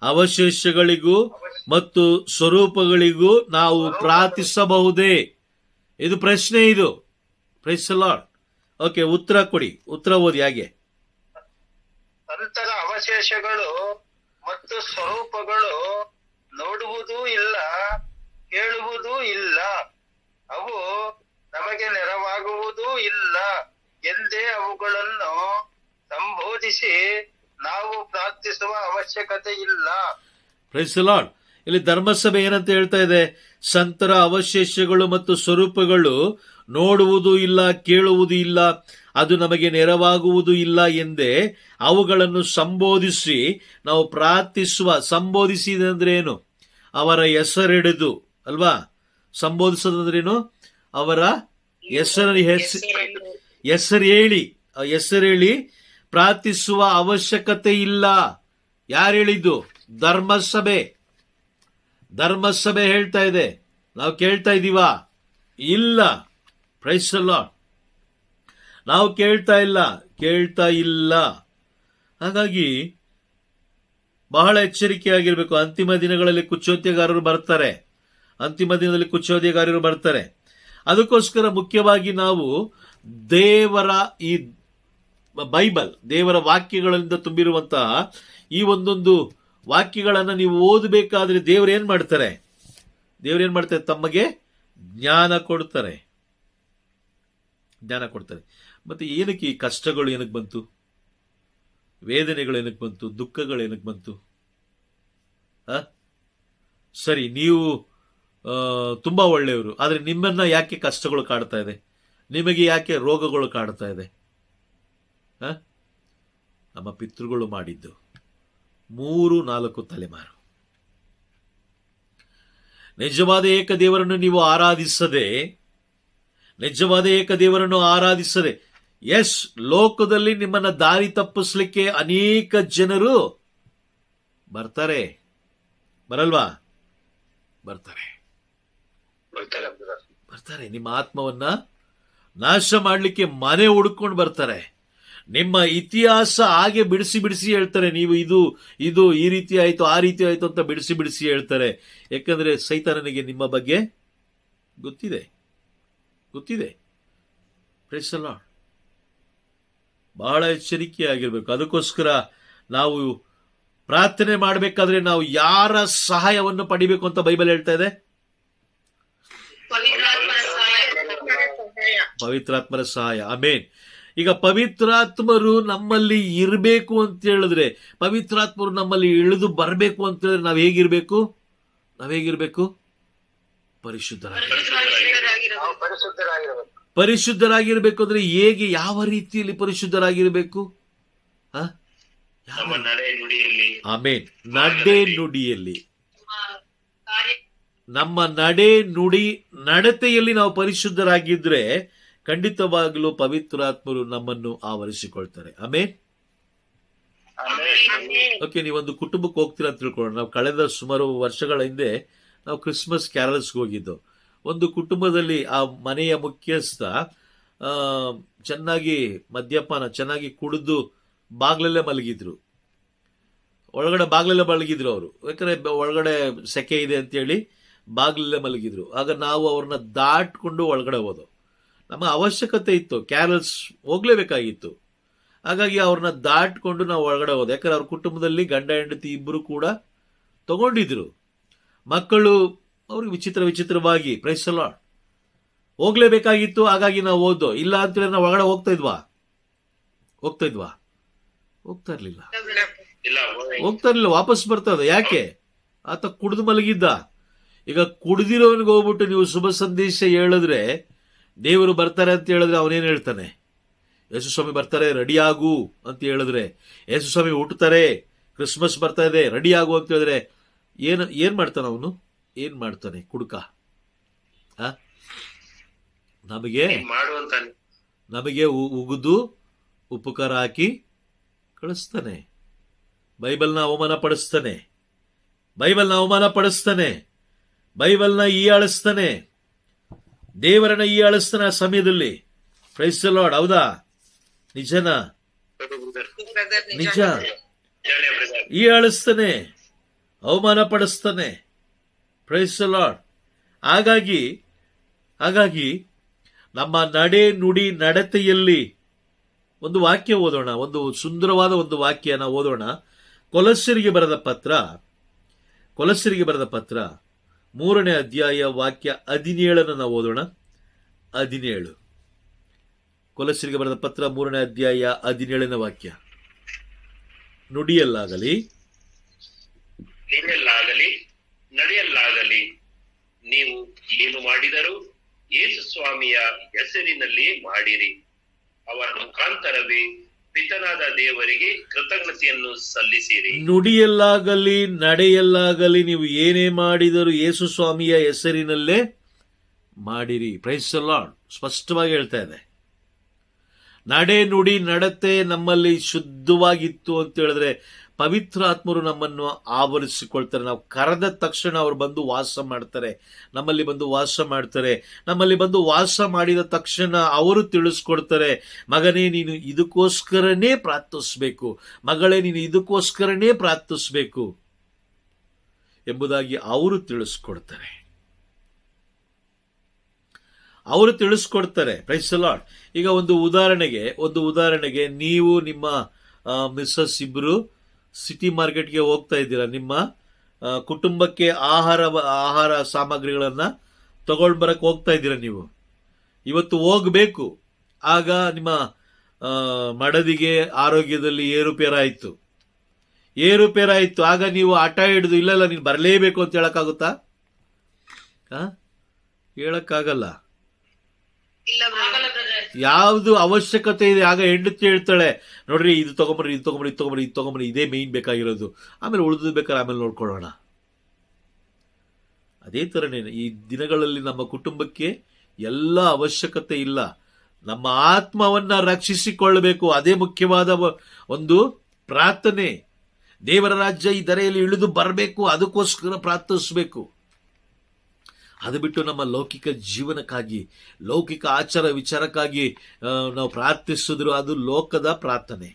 ಅವಶೇಷಗಳಿಗೂ ಮತ್ತು ಸ್ವರೂಪಗಳಿಗೂ ನಾವು ಪ್ರಾರ್ಥಿಸಬಹುದೇ? ಇದು ಪ್ರಶ್ನೆ. ಇದು ಪ್ರೈಸ್ ದಿ ಲಾರ್ಡ್. ಓಕೆ, ಉತ್ತರ ಕೊಡಿ. ಉತ್ತರ ಓದಿ. ಹಾಗೆ ಸಂತರ ಅವಶೇಷಗಳು ಮತ್ತು ಸ್ವರೂಪಗಳು ನೋಡುವುದೂ ಇಲ್ಲ, ಕೇಳುವುದೂ ಇಲ್ಲ, ಅವು ನಮಗೆ ನೆರವಾಗುವುದೂ ಇಲ್ಲ ಎಂದೇ ಅವುಗಳನ್ನು ಸಂಬೋಧಿಸಿ ನಾವು ಪ್ರಾರ್ಥಿಸುವ ಅವಶ್ಯಕತೆ ಇಲ್ಲ. Praise the Lord. ಇಲ್ಲಿ ಧರ್ಮಸಭೆ ಏನಂತ ಹೇಳ್ತಾ ಇದೆ? ಸಂತರ ಅವಶೇಷಗಳು ಮತ್ತು ಸ್ವರೂಪಗಳು ನೋಡುವುದು ಇಲ್ಲ, ಕೇಳುವುದು ಇಲ್ಲ, ಅದು ನಮಗೆ ನೆರವಾಗುವುದು ಇಲ್ಲ ಎಂದೇ ಅವುಗಳನ್ನು ಸಂಬೋಧಿಸಿ ನಾವು ಪ್ರಾರ್ಥಿಸುವ. ಸಂಬೋಧಿಸಿದಂದ್ರೆ ಏನು? ಅವರ ಹೆಸರಿಡಿದು ಅಲ್ವಾ? ಸಂಬೋಧಿಸೋದಂದ್ರೇನು? ಅವರ ಹೆಸರೇಳಿ ಪ್ರಾರ್ಥಿಸುವ ಅವಶ್ಯಕತೆ ಇಲ್ಲ. ಯಾರು ಹೇಳಿದ್ದು? ಧರ್ಮಸಭೆ ಹೇಳ್ತಾ ಇದೆ. ನಾವು ಕೇಳ್ತಾ ಇದ್ದೀವಾ? ಇಲ್ಲ. Praise the Lord. ನಾವು ಕೇಳ್ತಾ ಇಲ್ಲ. ಹಾಗಾಗಿ ಬಹಳ ಎಚ್ಚರಿಕೆಯಾಗಿರ್ಬೇಕು. ಅಂತಿಮ ದಿನಗಳಲ್ಲಿ ಕುಚೋದ್ಯಗಾರರು ಬರ್ತಾರೆ. ಅದಕ್ಕೋಸ್ಕರ ಮುಖ್ಯವಾಗಿ ನಾವು ದೇವರ ಈ ಬೈಬಲ್, ದೇವರ ವಾಕ್ಯಗಳಿಂದ ತುಂಬಿರುವಂತಹ ಈ ಒಂದೊಂದು ವಾಕ್ಯಗಳನ್ನು ನೀವು ಓದಬೇಕಾದ್ರೆ ದೇವರು ಏನ್ ಮಾಡ್ತಾರೆ? ತಮಗೆ ಜ್ಞಾನ ಕೊಡ್ತಾರೆ. ಮತ್ತೆ ಏನಕ್ಕೆ ಈ ಕಷ್ಟಗಳು ಏನಕ್ಕೆ ಬಂತು? ವೇದನೆಗಳು ಏನಕ್ಕೆ ಬಂತು? ದುಃಖಗಳು ಏನಕ್ಕೆ ಬಂತು? ಸರಿ, ನೀವು ತುಂಬಾ ಒಳ್ಳೆಯವರು, ಆದ್ರೆ ನಿಮ್ಮನ್ನ ಯಾಕೆ ಕಷ್ಟಗಳು ಕಾಡ್ತಾ ಇದೆ? ನಿಮಗೆ ಯಾಕೆ ರೋಗಗಳು ಕಾಡ್ತಾ ಇದೆ? ನಮ್ಮ ಪಿತೃಗಳು ಮಾಡಿದ್ದು 3-4 ತಲೆಮಾರು. ನಿಜವಾದ ಏಕ ದೇವರನ್ನು ನೀವು ಆರಾಧಿಸದೆ, ಎಸ್, ಲೋಕದಲ್ಲಿ ನಿಮ್ಮನ್ನ ದಾರಿ ತಪ್ಪಿಸ್ಲಿಕ್ಕೆ ಅನೇಕ ಜನರು ಬರ್ತಾರೆ, ಬರಲ್ವಾ? ಬರ್ತಾರೆ. ನಿಮ್ಮ ಆತ್ಮವನ್ನ ನಾಶ ಮಾಡಲಿಕ್ಕೆ ಮನೆ ಹುಡುಕೊಂಡು ಬರ್ತಾರೆ. ನಿಮ್ಮ ಇತಿಹಾಸ ಹಾಗೆ ಬಿಡಿಸಿ ಹೇಳ್ತಾರೆ. ನೀವು ಇದು ಈ ರೀತಿ ಆಯ್ತು, ಆ ರೀತಿ ಆಯ್ತು ಅಂತ ಬಿಡಿಸಿ ಹೇಳ್ತಾರೆ. ಯಾಕಂದ್ರೆ ಸೈತಾನನಿಗೆ ನಿಮ್ಮ ಬಗ್ಗೆ ಗೊತ್ತಿದೆ. Praise the Lord. ಬಹಳ ಎಚ್ಚರಿಕೆಯಾಗಿರ್ಬೇಕು. ಅದಕ್ಕೋಸ್ಕರ ನಾವು ಪ್ರಾರ್ಥನೆ ಮಾಡಬೇಕಾದ್ರೆ ನಾವು ಯಾರ ಸಹಾಯವನ್ನು ಪಡಿಬೇಕು ಅಂತ ಬೈಬಲ್ ಹೇಳ್ತಾ ಇದೆ? ಪವಿತ್ರಾತ್ಮರ ಸಹಾಯ. ಆಮೇನ್. ಈಗ ಪವಿತ್ರಾತ್ಮರು ನಮ್ಮಲ್ಲಿ ಇರಬೇಕು ಅಂತ ಹೇಳಿದ್ರೆ, ಪವಿತ್ರಾತ್ಮರು ನಮ್ಮಲ್ಲಿ ಇಳಿದು ಬರಬೇಕು ಅಂತ ಹೇಳಿದ್ರೆ ನಾವು ಹೇಗಿರ್ಬೇಕು? ಪರಿಶುದ್ಧರಾಗಿರ್ಬೇಕು. ಅಂದ್ರೆ ಹೇಗೆ, ಯಾವ ರೀತಿಯಲ್ಲಿ ಪರಿಶುದ್ಧರಾಗಿರ್ಬೇಕು? ಆಮೇನ್. ನಡೆ ನುಡಿಯಲ್ಲಿ, ನಮ್ಮ ನಡೆ ನುಡಿ ನಡತೆಯಲ್ಲಿ ನಾವು ಪರಿಶುದ್ಧರಾಗಿದ್ರೆ ಖಂಡಿತವಾಗಲೂ ಪವಿತ್ರಾತ್ಮರು ನಮ್ಮನ್ನು ಆವರಿಸಿಕೊಳ್ತಾರೆ. ಆಮೇನ್. ಓಕೆ, ನೀವೊಂದು ಕುಟುಂಬಕ್ಕೆ ಹೋಗ್ತೀರಾ ಅಂತ ತಿಳ್ಕೊಳ್ಳೋಣ. ನಾವು ಕಳೆದ ಸುಮಾರು ವರ್ಷಗಳ ಹಿಂದೆ ನಾವು ಕ್ರಿಸ್ಮಸ್ ಕ್ಯಾರಲ್ಸ್ಗೆ ಹೋಗಿದ್ದು. ಒಂದು ಕುಟುಂಬದಲ್ಲಿ ಆ ಮನೆಯ ಮುಖ್ಯಸ್ಥ ಚೆನ್ನಾಗಿ ಮದ್ಯಪಾನ, ಚೆನ್ನಾಗಿ ಕುಡಿದು ಬಾಗ್ಲಲ್ಲೇ ಮಲಗಿದ್ರು. ಬಾಗ್ಲಲ್ಲೇ ಮಲಗಿದ್ರು ಅವರು. ಯಾಕಂದ್ರೆ ಒಳಗಡೆ ಸೆಕೆ ಇದೆ ಅಂತೇಳಿ ಬಾಗ್ಲಲ್ಲೇ ಮಲಗಿದ್ರು. ಆಗ ನಾವು ಅವ್ರನ್ನ ದಾಟ್ಕೊಂಡು ಒಳಗಡೆ ಹೋದೋ. ನಮ್ಮ ಅವಶ್ಯಕತೆ ಇತ್ತು, ಕ್ಯಾರಲ್ಸ್ ಹೋಗ್ಲೇಬೇಕಾಗಿತ್ತು. ಹಾಗಾಗಿ ಅವ್ರನ್ನ ದಾಟ್ಕೊಂಡು ನಾವು ಒಳಗಡೆ ಹೋದ. ಯಾಕಂದ್ರೆ ಅವ್ರ ಕುಟುಂಬದಲ್ಲಿ ಗಂಡ ಹೆಂಡತಿ ಇಬ್ಬರು ಕೂಡ ತಗೊಂಡಿದ್ರು. ಮಕ್ಕಳು ಅವ್ರಿಗೆ ವಿಚಿತ್ರವಾಗಿ, ಪ್ರೈಸ್ ದಿ ಲಾರ್ಡ್, ಹೋಗ್ಲೇಬೇಕಾಗಿತ್ತು. ಹಾಗಾಗಿ ನಾವು ಹೋದೋ. ಇಲ್ಲ ಅಂತೇಳಿ ನಾವು ಒಳಗಡೆ ಹೋಗ್ತಾ ಇದ್ವಾ? ಹೋಗ್ತಾ ಇರ್ಲಿಲ್ಲ. ವಾಪಸ್ ಬರ್ತಾ ಇದ್ದ. ಯಾಕೆ? ಆತ ಕುಡಿದು ಮಲಗಿದ್ದ. ಈಗ ಕುಡಿದಿರೋನಿಗೆ ಹೋಗ್ಬಿಟ್ಟು ನೀವು ಶುಭ ಸಂದೇಶ ಹೇಳಿದ್ರೆ, ದೇವರು ಬರ್ತಾರೆ ಅಂತ ಹೇಳಿದ್ರೆ ಅವನೇನ್ ಹೇಳ್ತಾನೆ? ಯೇಸು ಸ್ವಾಮಿ ಬರ್ತಾರೆ, ರೆಡಿ ಆಗು ಅಂತ ಹೇಳಿದ್ರೆ, ಯೇಸು ಸ್ವಾಮಿ ಹುಟ್ಟುತ್ತಾರೆ, ಕ್ರಿಸ್ಮಸ್ ಬರ್ತಾ ಇದೆ, ರೆಡಿ ಆಗು ಅಂತ ಹೇಳಿದ್ರೆ ಏನ್ ಮಾಡ್ತಾನೆ ಅವನು? ಏನ್ ಮಾಡ್ತಾನೆ? ಕುಡುಕ. ನಮಗೆ ಉಗಿದು ಉಪಕಾರ ಹಾಕಿ ಕಳಿಸ್ತಾನೆ. ಬೈಬಲ್ನ ಅವಮಾನ ಪಡಿಸ್ತಾನೆ. ಬೈಬಲ್ನ ಹೀಯಾಳಿಸ್ತಾನೆ. ದೇವರನ್ನ ಹೀಯಾಳಿಸ್ತಾನೆ ಆ ಸಮಯದಲ್ಲಿ. Praise the Lord. ಹೌದಾ? ನಿಜನಾ? ನಿಜ. ಹೀಯಾಳಿಸ್ತಾನೆ, ಅವಮಾನ ಪಡಿಸ್ತಾನೆ. Price the Lord. ಹಾಗಾಗಿ ನಮ್ಮ ನಡೆ ನುಡಿ ನಡತೆಯಲ್ಲಿ ಒಂದು ವಾಕ್ಯ ಓದೋಣ. ಒಂದು ಸುಂದರವಾದ ಒಂದು ವಾಕ್ಯನ ಓದೋಣ. ಕೊಲಸ್ಸರಿಗೆ ಬರೆದ ಪತ್ರ 3ನೇ ಅಧ್ಯಾಯ ವಾಕ್ಯ 17 ನಾವು ಓದೋಣ. 17. ಕೊಲಸ್ಸರಿಗೆ ಬರೆದ ಪತ್ರ 3ನೇ ಅಧ್ಯಾಯ 17ನೇ ವಾಕ್ಯ. ನುಡಿಯಲ್ಲಾಗಲಿ ನಡೆಯಲ್ಲಾಗಲಿ ನೀವು ಏನು ಮಾಡಿದರೂ ಯೇಸು ಸ್ವಾಮಿಯ ಹೆಸರಿನಲ್ಲಿ ಮಾಡಿರಿ. ಅವರ ಮುಖಾಂತರವೇ ಪಿತನಾದ ದೇವರಿಗೆ ಕೃತಜ್ಞತೆಯನ್ನು ಸಲ್ಲಿಸಿರಿ. ನುಡಿಯಲ್ಲಾಗಲಿ ನಡೆಯಲ್ಲಾಗಲಿ ನೀವು ಏನೇ ಮಾಡಿದರೂ ಯೇಸು ಸ್ವಾಮಿಯ ಹೆಸರಿನಲ್ಲೇ ಮಾಡಿರಿ. Praise the Lord. ಸ್ಪಷ್ಟವಾಗಿ ಹೇಳ್ತಾ ಇದೆ. ನಡೆ ನುಡಿ ನಡತೆ ನಮ್ಮಲ್ಲಿ ಶುದ್ಧವಾಗಿತ್ತು ಅಂತ ಹೇಳಿದ್ರೆ ಪವಿತ್ರಾತ್ಮರು ನಮ್ಮನ್ನು ಆವರಿಸಿಕೊಳ್ತಾರೆ. ನಾವು ಕರೆದ ತಕ್ಷಣ ಅವರು ಬಂದು ವಾಸ ಮಾಡ್ತಾರೆ, ನಮ್ಮಲ್ಲಿ ಬಂದು ವಾಸ ಮಾಡಿದ ತಕ್ಷಣ ಅವರು ತಿಳಿಸ್ಕೊಡ್ತಾರೆ, ಮಗನೇ ನೀನು ಇದಕ್ಕೋಸ್ಕರನೇ ಪ್ರಾರ್ಥಿಸಬೇಕು, ಮಗಳೇ ನೀನು ಇದಕ್ಕೋಸ್ಕರನೇ ಪ್ರಾರ್ಥಿಸಬೇಕು ಎಂಬುದಾಗಿ ಅವರು ತಿಳಿಸ್ಕೊಡ್ತಾರೆ. Price the Lord. ಈಗ ಒಂದು ಉದಾಹರಣೆಗೆ ನೀವು ನಿಮ್ಮ ಮಿಸ್ಸಸ್ ಇಬ್ರು ಸಿಟಿ ಮಾರ್ಕೆಟ್ಗೆ ಹೋಗ್ತಾ ಇದ್ದೀರಾ. ನಿಮ್ಮ ಕುಟುಂಬಕ್ಕೆ ಆಹಾರ ಸಾಮಗ್ರಿಗಳನ್ನ ತಗೊಂಡು ಬರಕ್ಕೆ ಹೋಗ್ತಾ ಇದ್ದೀರಾ. ನೀವು ಇವತ್ತು ಹೋಗ್ಬೇಕು. ಆಗ ನಿಮ್ಮ ಮಡದಿಗೆ ಆರೋಗ್ಯದಲ್ಲಿ ಏರುಪೇರಾಯಿತು. ಏರುಪೇರಾಯಿತು, ಆಗ ನೀವು ಹಠ ಹಿಡಿದು ಇಲ್ಲ ನೀನು ಬರಲೇಬೇಕು ಅಂತ ಹೇಳಕ್ಕಾಗುತ್ತಾ? ಹೇಳಕ್ಕಾಗಲ್ಲ. ಯಾವ್ದು ಅವಶ್ಯಕತೆ ಇದೆ ಆಗ ಹೆಂಡತಿ ಹೇಳ್ತಾಳೆ, ನೋಡ್ರಿ ಇದು ತಗೊಂಬರ್ರಿ, ಇದು ತಗೊಂಬರ್ರಿ, ಇದು ತಗೊಂಬರ್ರಿ, ಇದು ತಗೊಂಬರ್ರಿ, ಇದೇ ಮೇನ್ ಬೇಕಾಗಿರೋದು, ಆಮೇಲೆ ಉಳಿದು ಬೇಕಾದ್ರೆ ಆಮೇಲೆ ನೋಡ್ಕೊಳ್ಳೋಣ. ಅದೇ ಥರನೇ ಈ ದಿನಗಳಲ್ಲಿ ನಮ್ಮ ಕುಟುಂಬಕ್ಕೆ ಎಲ್ಲ ಅವಶ್ಯಕತೆ ಇಲ್ಲ. ನಮ್ಮ ಆತ್ಮವನ್ನ ರಕ್ಷಿಸಿಕೊಳ್ಳಬೇಕು, ಅದೇ ಮುಖ್ಯವಾದ ಒಂದು ಪ್ರಾರ್ಥನೆ. ದೇವರ ರಾಜ್ಯ ಈ ಧರೆಯಲ್ಲಿ ಇಳಿದು ಬರಬೇಕು, ಅದಕ್ಕೋಸ್ಕರ ಪ್ರಾರ್ಥಿಸಬೇಕು. ಅದು ಬಿಟ್ಟು ನಮ್ಮ ಲೌಕಿಕ ಜೀವನಕ್ಕಾಗಿ, ಲೌಕಿಕ ಆಚಾರ ವಿಚಾರಕ್ಕಾಗಿ ನಾವು ಪ್ರಾರ್ಥಿಸಿದ್ರು ಅದು ಲೋಕದ ಪ್ರಾರ್ಥನೆ,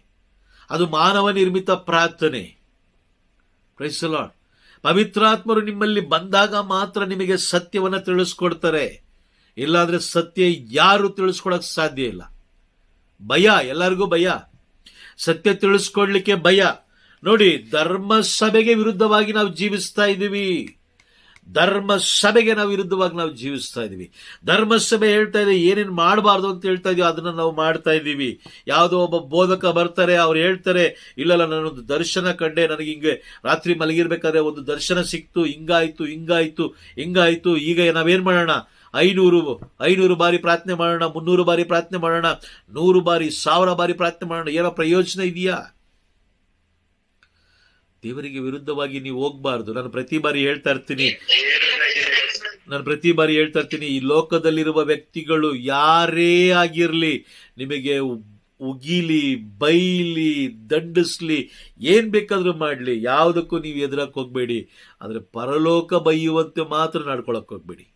ಅದು ಮಾನವ ನಿರ್ಮಿತ ಪ್ರಾರ್ಥನೆ. Price the lord. ಪವಿತ್ರಾತ್ಮರು ನಿಮ್ಮಲ್ಲಿ ಬಂದಾಗ ಮಾತ್ರ ನಿಮಗೆ ಸತ್ಯವನ್ನು ತಿಳಿಸ್ಕೊಡ್ತಾರೆ, ಇಲ್ಲಾಂದ್ರೆ ಸತ್ಯ ಯಾರು ತಿಳಿಸ್ಕೊಡಕ್ ಸಾಧ್ಯ ಇಲ್ಲ. ಭಯ, ಎಲ್ಲರಿಗೂ ಭಯ, ಸತ್ಯ ತಿಳಿಸ್ಕೊಡ್ಲಿಕ್ಕೆ ಭಯ. ನೋಡಿ, ಧರ್ಮಸಭೆಗೆ ವಿರುದ್ಧವಾಗಿ ನಾವು ಜೀವಿಸ್ತಾ ಇದ್ದೀವಿ. ಧರ್ಮಸಭೆಗೆ ನಾವು ವಿರುದ್ಧವಾಗಿ ನಾವು ಜೀವಿಸ್ತಾ ಇದೀವಿ. ಧರ್ಮಸಭೆ ಹೇಳ್ತಾ ಇದೆ ಏನೇನು ಮಾಡಬಾರ್ದು ಅಂತ ಹೇಳ್ತಾ ಇದೀವಿ, ಅದನ್ನ ನಾವು ಮಾಡ್ತಾ ಇದ್ದೀವಿ. ಯಾವುದೋ ಒಬ್ಬ ಬೋಧಕ ಬರ್ತಾರೆ, ಅವ್ರು ಹೇಳ್ತಾರೆ, ಇಲ್ಲಲ್ಲ ನಾನೊಂದು ದರ್ಶನ ಕಂಡೆ, ನನಗೆ ಹಿಂಗೆ ರಾತ್ರಿ ಮಲಗಿರ್ಬೇಕಾದ್ರೆ ಒಂದು ದರ್ಶನ ಸಿಕ್ತು, ಹಿಂಗಾಯ್ತು ಹಿಂಗಾಯ್ತು ಹಿಂಗಾಯ್ತು. ಈಗ ನಾವೇನ್ ಮಾಡೋಣ? 500 ಬಾರಿ ಪ್ರಾರ್ಥನೆ ಮಾಡೋಣ, 300 ಬಾರಿ ಪ್ರಾರ್ಥನೆ ಮಾಡೋಣ, 100 ಬಾರಿ 1000 ಬಾರಿ ಪ್ರಾರ್ಥನೆ ಮಾಡೋಣ. ಏನೋ ಪ್ರಯೋಜನ ಇದೆಯಾ? ದೇವರಿಗೆ ವಿರುದ್ಧವಾಗಿ ನೀವು ಹೋಗ್ಬಾರ್ದು. ನಾನು ಪ್ರತಿ ಬಾರಿ ಹೇಳ್ತಾ ಇರ್ತೀನಿ, ಈ ಲೋಕದಲ್ಲಿರುವ ವ್ಯಕ್ತಿಗಳು ಯಾರೇ ಆಗಿರ್ಲಿ, ನಿಮಗೆ ಉಗಿಲಿ, ಬೈಲಿ, ದಂಡಿಸ್ಲಿ, ಏನ್ ಬೇಕಾದ್ರೂ ಮಾಡ್ಲಿ, ಯಾವುದಕ್ಕೂ ನೀವು ಎದುರಕ್ಕೆ ಹೋಗ್ಬೇಡಿ. ಆದ್ರೆ ಪರಲೋಕ ಬೈಯುವಂತೆ ಮಾತ್ರ ನಡ್ಕೊಳಕ್ ಹೋಗ್ಬೇಡಿ.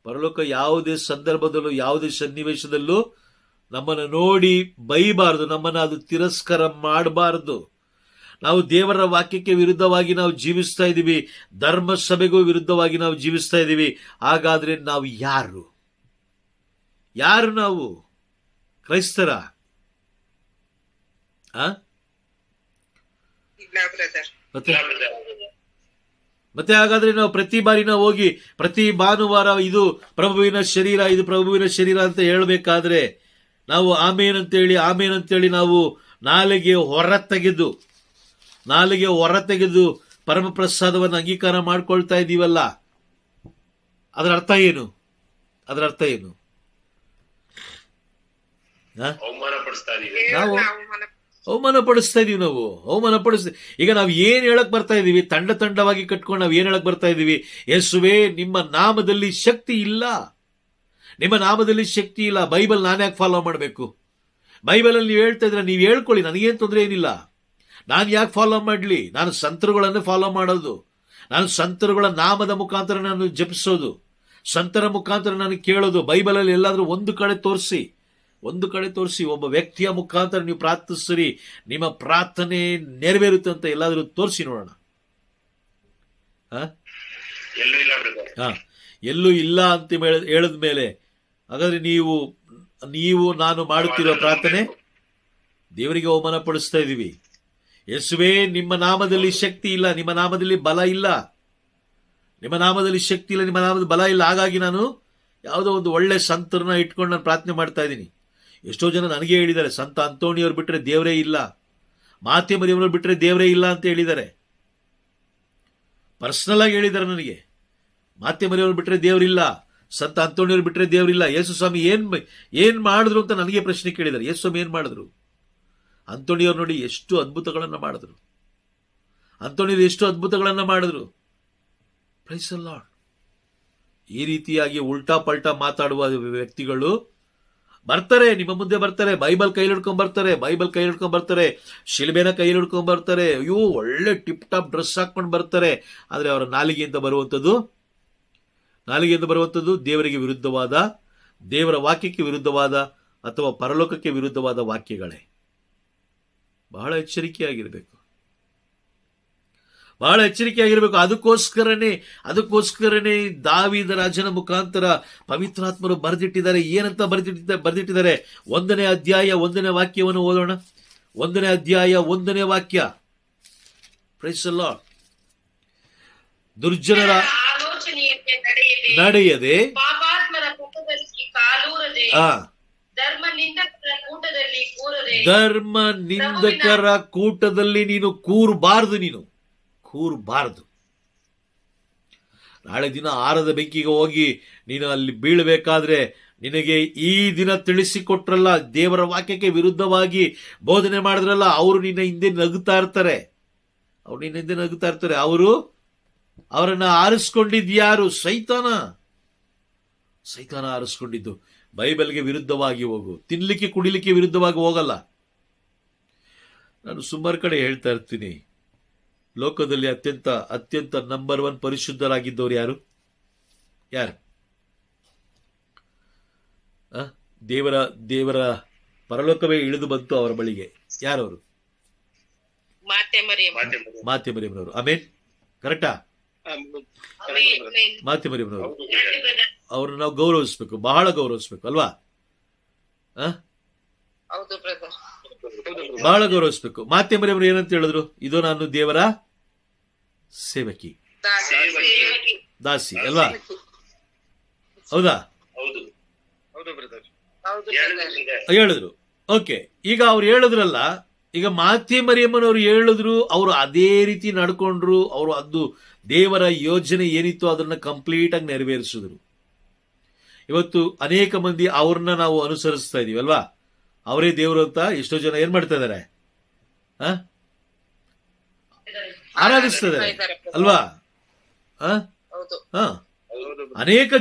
ಪರಲೋಕ ಯಾವುದೇ ಸಂದರ್ಭದಲ್ಲೂ, ಯಾವುದೇ ಸನ್ನಿವೇಶದಲ್ಲೂ ನಮ್ಮನ್ನು ನೋಡಿ ಬೈಬಾರ್ದು, ನಮ್ಮನ್ನು ಅದು ತಿರಸ್ಕಾರ ಮಾಡಬಾರ್ದು. ನಾವು ದೇವರ ವಾಕ್ಯಕ್ಕೆ ವಿರುದ್ಧವಾಗಿ ನಾವು ಜೀವಿಸ್ತಾ ಇದ್ದೀವಿ, ಧರ್ಮಸಭೆಗೂ ವಿರುದ್ಧವಾಗಿ ನಾವು ಜೀವಿಸ್ತಾ ಇದ್ದೀವಿ. ಹಾಗಾದ್ರೆ ನಾವು ಯಾರು? ನಾವು ಕ್ರೈಸ್ತರ? ಮತ್ತೆ ಹಾಗಾದ್ರೆ ನಾವು ಪ್ರತಿ ಬಾರಿ ನಾವು ಹೋಗಿ ಪ್ರತಿ ಭಾನುವಾರ ಇದು ಪ್ರಭುವಿನ ಶರೀರ, ಇದು ಪ್ರಭುವಿನ ಶರೀರ ಅಂತ ಹೇಳಬೇಕಾದ್ರೆ ನಾವು ಆಮೇನ್ ಅಂತೇಳಿ ನಾವು ನಾಲಿಗೆ ಹೊರ ತೆಗೆದು ಪರಮಪ್ರಸಾದವನ್ನು ಅಂಗೀಕಾರ ಮಾಡ್ಕೊಳ್ತಾ ಇದ್ದೀವಲ್ಲ, ಅದರ ಅರ್ಥ ಏನು? ನಾವು ಅವಮಾನ ಪಡಿಸ್ತಾ ಇದೀವಿ. ಈಗ ನಾವು ಏನ್ ಹೇಳಕ್ ಬರ್ತಾ ಇದೀವಿ? ತಂಡವಾಗಿ ಕಟ್ಕೊಂಡು ನಾವು ಏನ್ ಹೇಳಕ್ ಬರ್ತಾ ಇದೀವಿ? ಯೇಸುವೇ, ನಿಮ್ಮ ನಾಮದಲ್ಲಿ ಶಕ್ತಿ ಇಲ್ಲ, ನಿಮ್ಮ ನಾಮದಲ್ಲಿ ಶಕ್ತಿ ಇಲ್ಲ. ಬೈಬಲ್ ನಾನು ಯಾಕೆ ಫಾಲೋ ಮಾಡಬೇಕು? ಬೈಬಲಲ್ಲಿ ನೀವು ಹೇಳ್ತಾ ಇದ್ರೆ ನೀವು ಹೇಳ್ಕೊಳ್ಳಿ, ನನಗೇನು ತೊಂದರೆ ಏನಿಲ್ಲ. ನಾನು ಯಾಕೆ ಫಾಲೋ ಮಾಡಲಿ? ನಾನು ಸಂತರುಗಳನ್ನು ಫಾಲೋ ಮಾಡೋದು, ನಾನು ಸಂತರುಗಳ ನಾಮದ ಮುಖಾಂತರ ನಾನು ಜಪಿಸೋದು, ಸಂತರ ಮುಖಾಂತರ ನಾನು ಕೇಳೋದು. ಬೈಬಲಲ್ಲಿ ಎಲ್ಲಾದ್ರೂ ಒಂದು ಕಡೆ ತೋರಿಸಿ, ಒಬ್ಬ ವ್ಯಕ್ತಿಯ ಮುಖಾಂತರ ನೀವು ಪ್ರಾರ್ಥಿಸ್ರಿ, ನಿಮ್ಮ ಪ್ರಾರ್ಥನೆ ನೆರವೇರುತ್ತೆ ಅಂತ ಎಲ್ಲಾದ್ರೂ ತೋರಿಸಿ ನೋಡೋಣ. ಎಲ್ಲೂ ಇಲ್ಲ ಅಂತ ಹೇಳಿದ ಮೇಲೆ ಹಾಗಾದ್ರೆ ನೀವು ನಾನು ಮಾಡುತ್ತಿರೋ ಪ್ರಾರ್ಥನೆ ದೇವರಿಗೆ ಅವಮಾನ ಪಡಿಸ್ತಾ ಇದ್ದೀವಿ. ಯೇಸುವೇ, ನಿಮ್ಮ ನಾಮದಲ್ಲಿ ಶಕ್ತಿ ಇಲ್ಲ, ನಿಮ್ಮ ನಾಮದಲ್ಲಿ ಬಲ ಇಲ್ಲ, ನಿಮ್ಮ ನಾಮದಲ್ಲಿ ಶಕ್ತಿ ಇಲ್ಲ, ನಿಮ್ಮ ನಾಮದ ಬಲ ಇಲ್ಲ. ಹಾಗಾಗಿ ನಾನು ಯಾವುದೋ ಒಂದು ಒಳ್ಳೆ ಸಂತರನ್ನ ಇಟ್ಕೊಂಡು ನಾನು ಪ್ರಾರ್ಥನೆ ಮಾಡ್ತಾ ಇದ್ದೀನಿ. ಎಷ್ಟೋ ಜನ ನನಗೆ ಹೇಳಿದ್ದಾರೆ, ಸಂತ ಅಂತೋಣಿಯವ್ರು ಬಿಟ್ಟರೆ ದೇವರೇ ಇಲ್ಲ, ಮಾತೆ ಮರಿಯವ್ರು ಬಿಟ್ಟರೆ ದೇವರೇ ಇಲ್ಲ ಅಂತ ಹೇಳಿದ್ದಾರೆ. ಪರ್ಸನಲ್ ಆಗಿ ಹೇಳಿದ್ದಾರೆ ನನಗೆ, ಮಾತೆ ಮರಿಯವ್ರು ಬಿಟ್ಟರೆ ದೇವರಿಲ್ಲ, ಸಂತ ಅಂತೋಣಿಯವ್ರು ಬಿಟ್ಟರೆ ದೇವರಿಲ್ಲ. ಯೇಸು ಸ್ವಾಮಿ ಏನ್ ಮಾಡಿದ್ರು ಅಂತ ನನಗೆ ಪ್ರಶ್ನೆ ಕೇಳಿದ್ದಾರೆ. ಯೇಸು ಸ್ವಾಮಿ ಏನ್ ಮಾಡಿದ್ರು? ಅಂತೋಣಿಯವ್ರು ನೋಡಿ ಎಷ್ಟು ಅದ್ಭುತಗಳನ್ನ ಮಾಡಿದ್ರು. Praise the Lord. ಈ ರೀತಿಯಾಗಿ ಉಲ್ಟಾ ಪಲ್ಟಾ ಮಾತಾಡುವ ವ್ಯಕ್ತಿಗಳು ಬರ್ತಾರೆ, ನಿಮ್ಮ ಮುಂದೆ ಬರ್ತಾರೆ, ಬೈಬಲ್ ಕೈಲಿ ಹಿಡ್ಕೊಂಡ್ ಬರ್ತಾರೆ, ಶಿಲ್ಬೆನ ಕೈಲಿ ಹಿಡ್ಕೊಂಡ್ ಬರ್ತಾರೆ, ಅಯ್ಯೋ ಒಳ್ಳೆ ಟಿಪ್ ಟಾಪ್ ಡ್ರೆಸ್ ಹಾಕೊಂಡು ಬರ್ತಾರೆ. ಆದ್ರೆ ಅವರ ನಾಲಿಗೆಯಿಂದ ಬರುವಂಥದ್ದು ದೇವರಿಗೆ ವಿರುದ್ಧವಾದ, ದೇವರ ವಾಕ್ಯಕ್ಕೆ ವಿರುದ್ಧವಾದ ಅಥವಾ ಪರಲೋಕಕ್ಕೆ ವಿರುದ್ಧವಾದ ವಾಕ್ಯಗಳೇ. ಬಹಳ ಎಚ್ಚರಿಕೆಯಾಗಿರ್ಬೇಕು. ಅದಕ್ಕೋಸ್ಕರನೇ ದಾವೀದ ರಾಜನ ಮುಖಾಂತರ ಪವಿತ್ರಾತ್ಮರು ಬರೆದಿಟ್ಟಿದ್ದಾರೆ. ಏನಂತ ಬರೆದಿಟ್ಟಿದ್ದಾರೆ? 1ನೇ ಅಧ್ಯಾಯ 1ನೇ ವಾಕ್ಯವನ್ನು ಓದೋಣ. 1ನೇ ಅಧ್ಯಾಯ 1ನೇ ವಾಕ್ಯ. Praise the Lord. ದುರ್ಜನರ ನಡೆಯದೆ, ಪಾಪಾತ್ಮರ ಕೂಟದಲ್ಲಿ ಕಾಲೂರದೆ, ಧರ್ಮ ನಿಂದಕರ ಕೂಟದಲ್ಲಿ ಕೂರದೆ, ಧರ್ಮ ನಿಂದಕರ ಕೂಟದಲ್ಲಿ ನೀನು ಕೂರಬಾರದು. ನಾಳೆ ದಿನ ಆರದ ಬೆಂಕಿಗೆ ಹೋಗಿ ನೀನು ಅಲ್ಲಿ ಬೀಳಬೇಕಾದ್ರೆ ನಿನಗೆ ಈ ದಿನ ತಿಳಿಸಿಕೊಟ್ರಲ್ಲ, ದೇವರ ವಾಕ್ಯಕ್ಕೆ ವಿರುದ್ಧವಾಗಿ ಬೋಧನೆ ಮಾಡಿದ್ರಲ್ಲ, ಅವರು ನಿನ್ನ ಹಿಂದೆ ನಗುತ್ತಾ ಇರ್ತಾರೆ. ಅವರನ್ನ ಆರಿಸ್ಕೊಂಡಿದ್ಯಾರು? ಸೈತಾನ ಆರಿಸ್ಕೊಂಡಿದ್ದು. ಬೈಬಲ್ಗೆ ವಿರುದ್ಧವಾಗಿ ಹೋಗು, ತಿನ್ಲಿಕ್ಕೆ ಕುಡಿಲಿಕ್ಕೆ ವಿರುದ್ಧವಾಗಿ ಹೋಗಲ್ಲ. ನಾನು ಸುಮಾರು ಕಡೆ ಹೇಳ್ತಾ ಇರ್ತೀನಿ, ಲೋಕದಲ್ಲಿ ಅತ್ಯಂತ ನಂಬರ್ 1 ಪರಿಶುದ್ಧರಾಗಿದ್ದವರು ಯಾರು? ದೇವರ ಪರಲೋಕವೇ ಇಳಿದು ಬಂತು ಅವರ ಬಳಿಗೆ. ಯಾರವರು? ಮಾತೆ ಮರಿಯಮ್ಮನವರು. ಆಮೇನ್, ಕರೆಕ್ಟಾ? ಮಾತೆ ಮರಿಯಮ್ಮನವರು. ಅವ್ರನ್ನ ನಾವು ಗೌರವಿಸ್ಬೇಕು, ಬಹಳ ಗೌರವಿಸ್ಬೇಕು ಅಲ್ವಾ? ಬಹಳ ಗೌರವಿಸ್ಬೇಕು. ಮಾತೆ ಮರಿಯಮ್ಮರು ಏನಂತ ಹೇಳಿದ್ರು? ಇದು ನಾನು ದೇವರ ಸೇವಕಿ, ದಾಸಿ ಅಲ್ವಾ? ಹೌದಾ? ಹೇಳಿದ್ರು. ಓಕೆ, ಈಗ ಅವ್ರು ಹೇಳಿದ್ರಲ್ಲ, ಈಗ ಮಾತೆ ಮರಿಯಮ್ಮನವರು ಹೇಳಿದ್ರು, ಅವರು ಅದೇ ರೀತಿ ನಡ್ಕೊಂಡ್ರು. ಅವರು ಅದು ದೇವರ ಯೋಜನೆ ಏನಿತ್ತು ಅದನ್ನ ಕಂಪ್ಲೀಟ್ ಆಗಿ ನೆರವೇರಿಸಿದ್ರು. ಇವತ್ತು ಅನೇಕ ಮಂದಿ ಅವ್ರನ್ನ ನಾವು ಅನುಸರಿಸ್ತಾ ಇದೀವಿ ಅಲ್ವಾ? ಅವರೇ ದೇವರು ಅಂತ ಎಷ್ಟೋ ಜನ ಏನ್ ಮಾಡ್ತಾ ಇದಾರೆ? ಆರಾಧಿಸ್ತಾ ಇದಾರೆ ಅಲ್ವಾ? ಅನೇಕ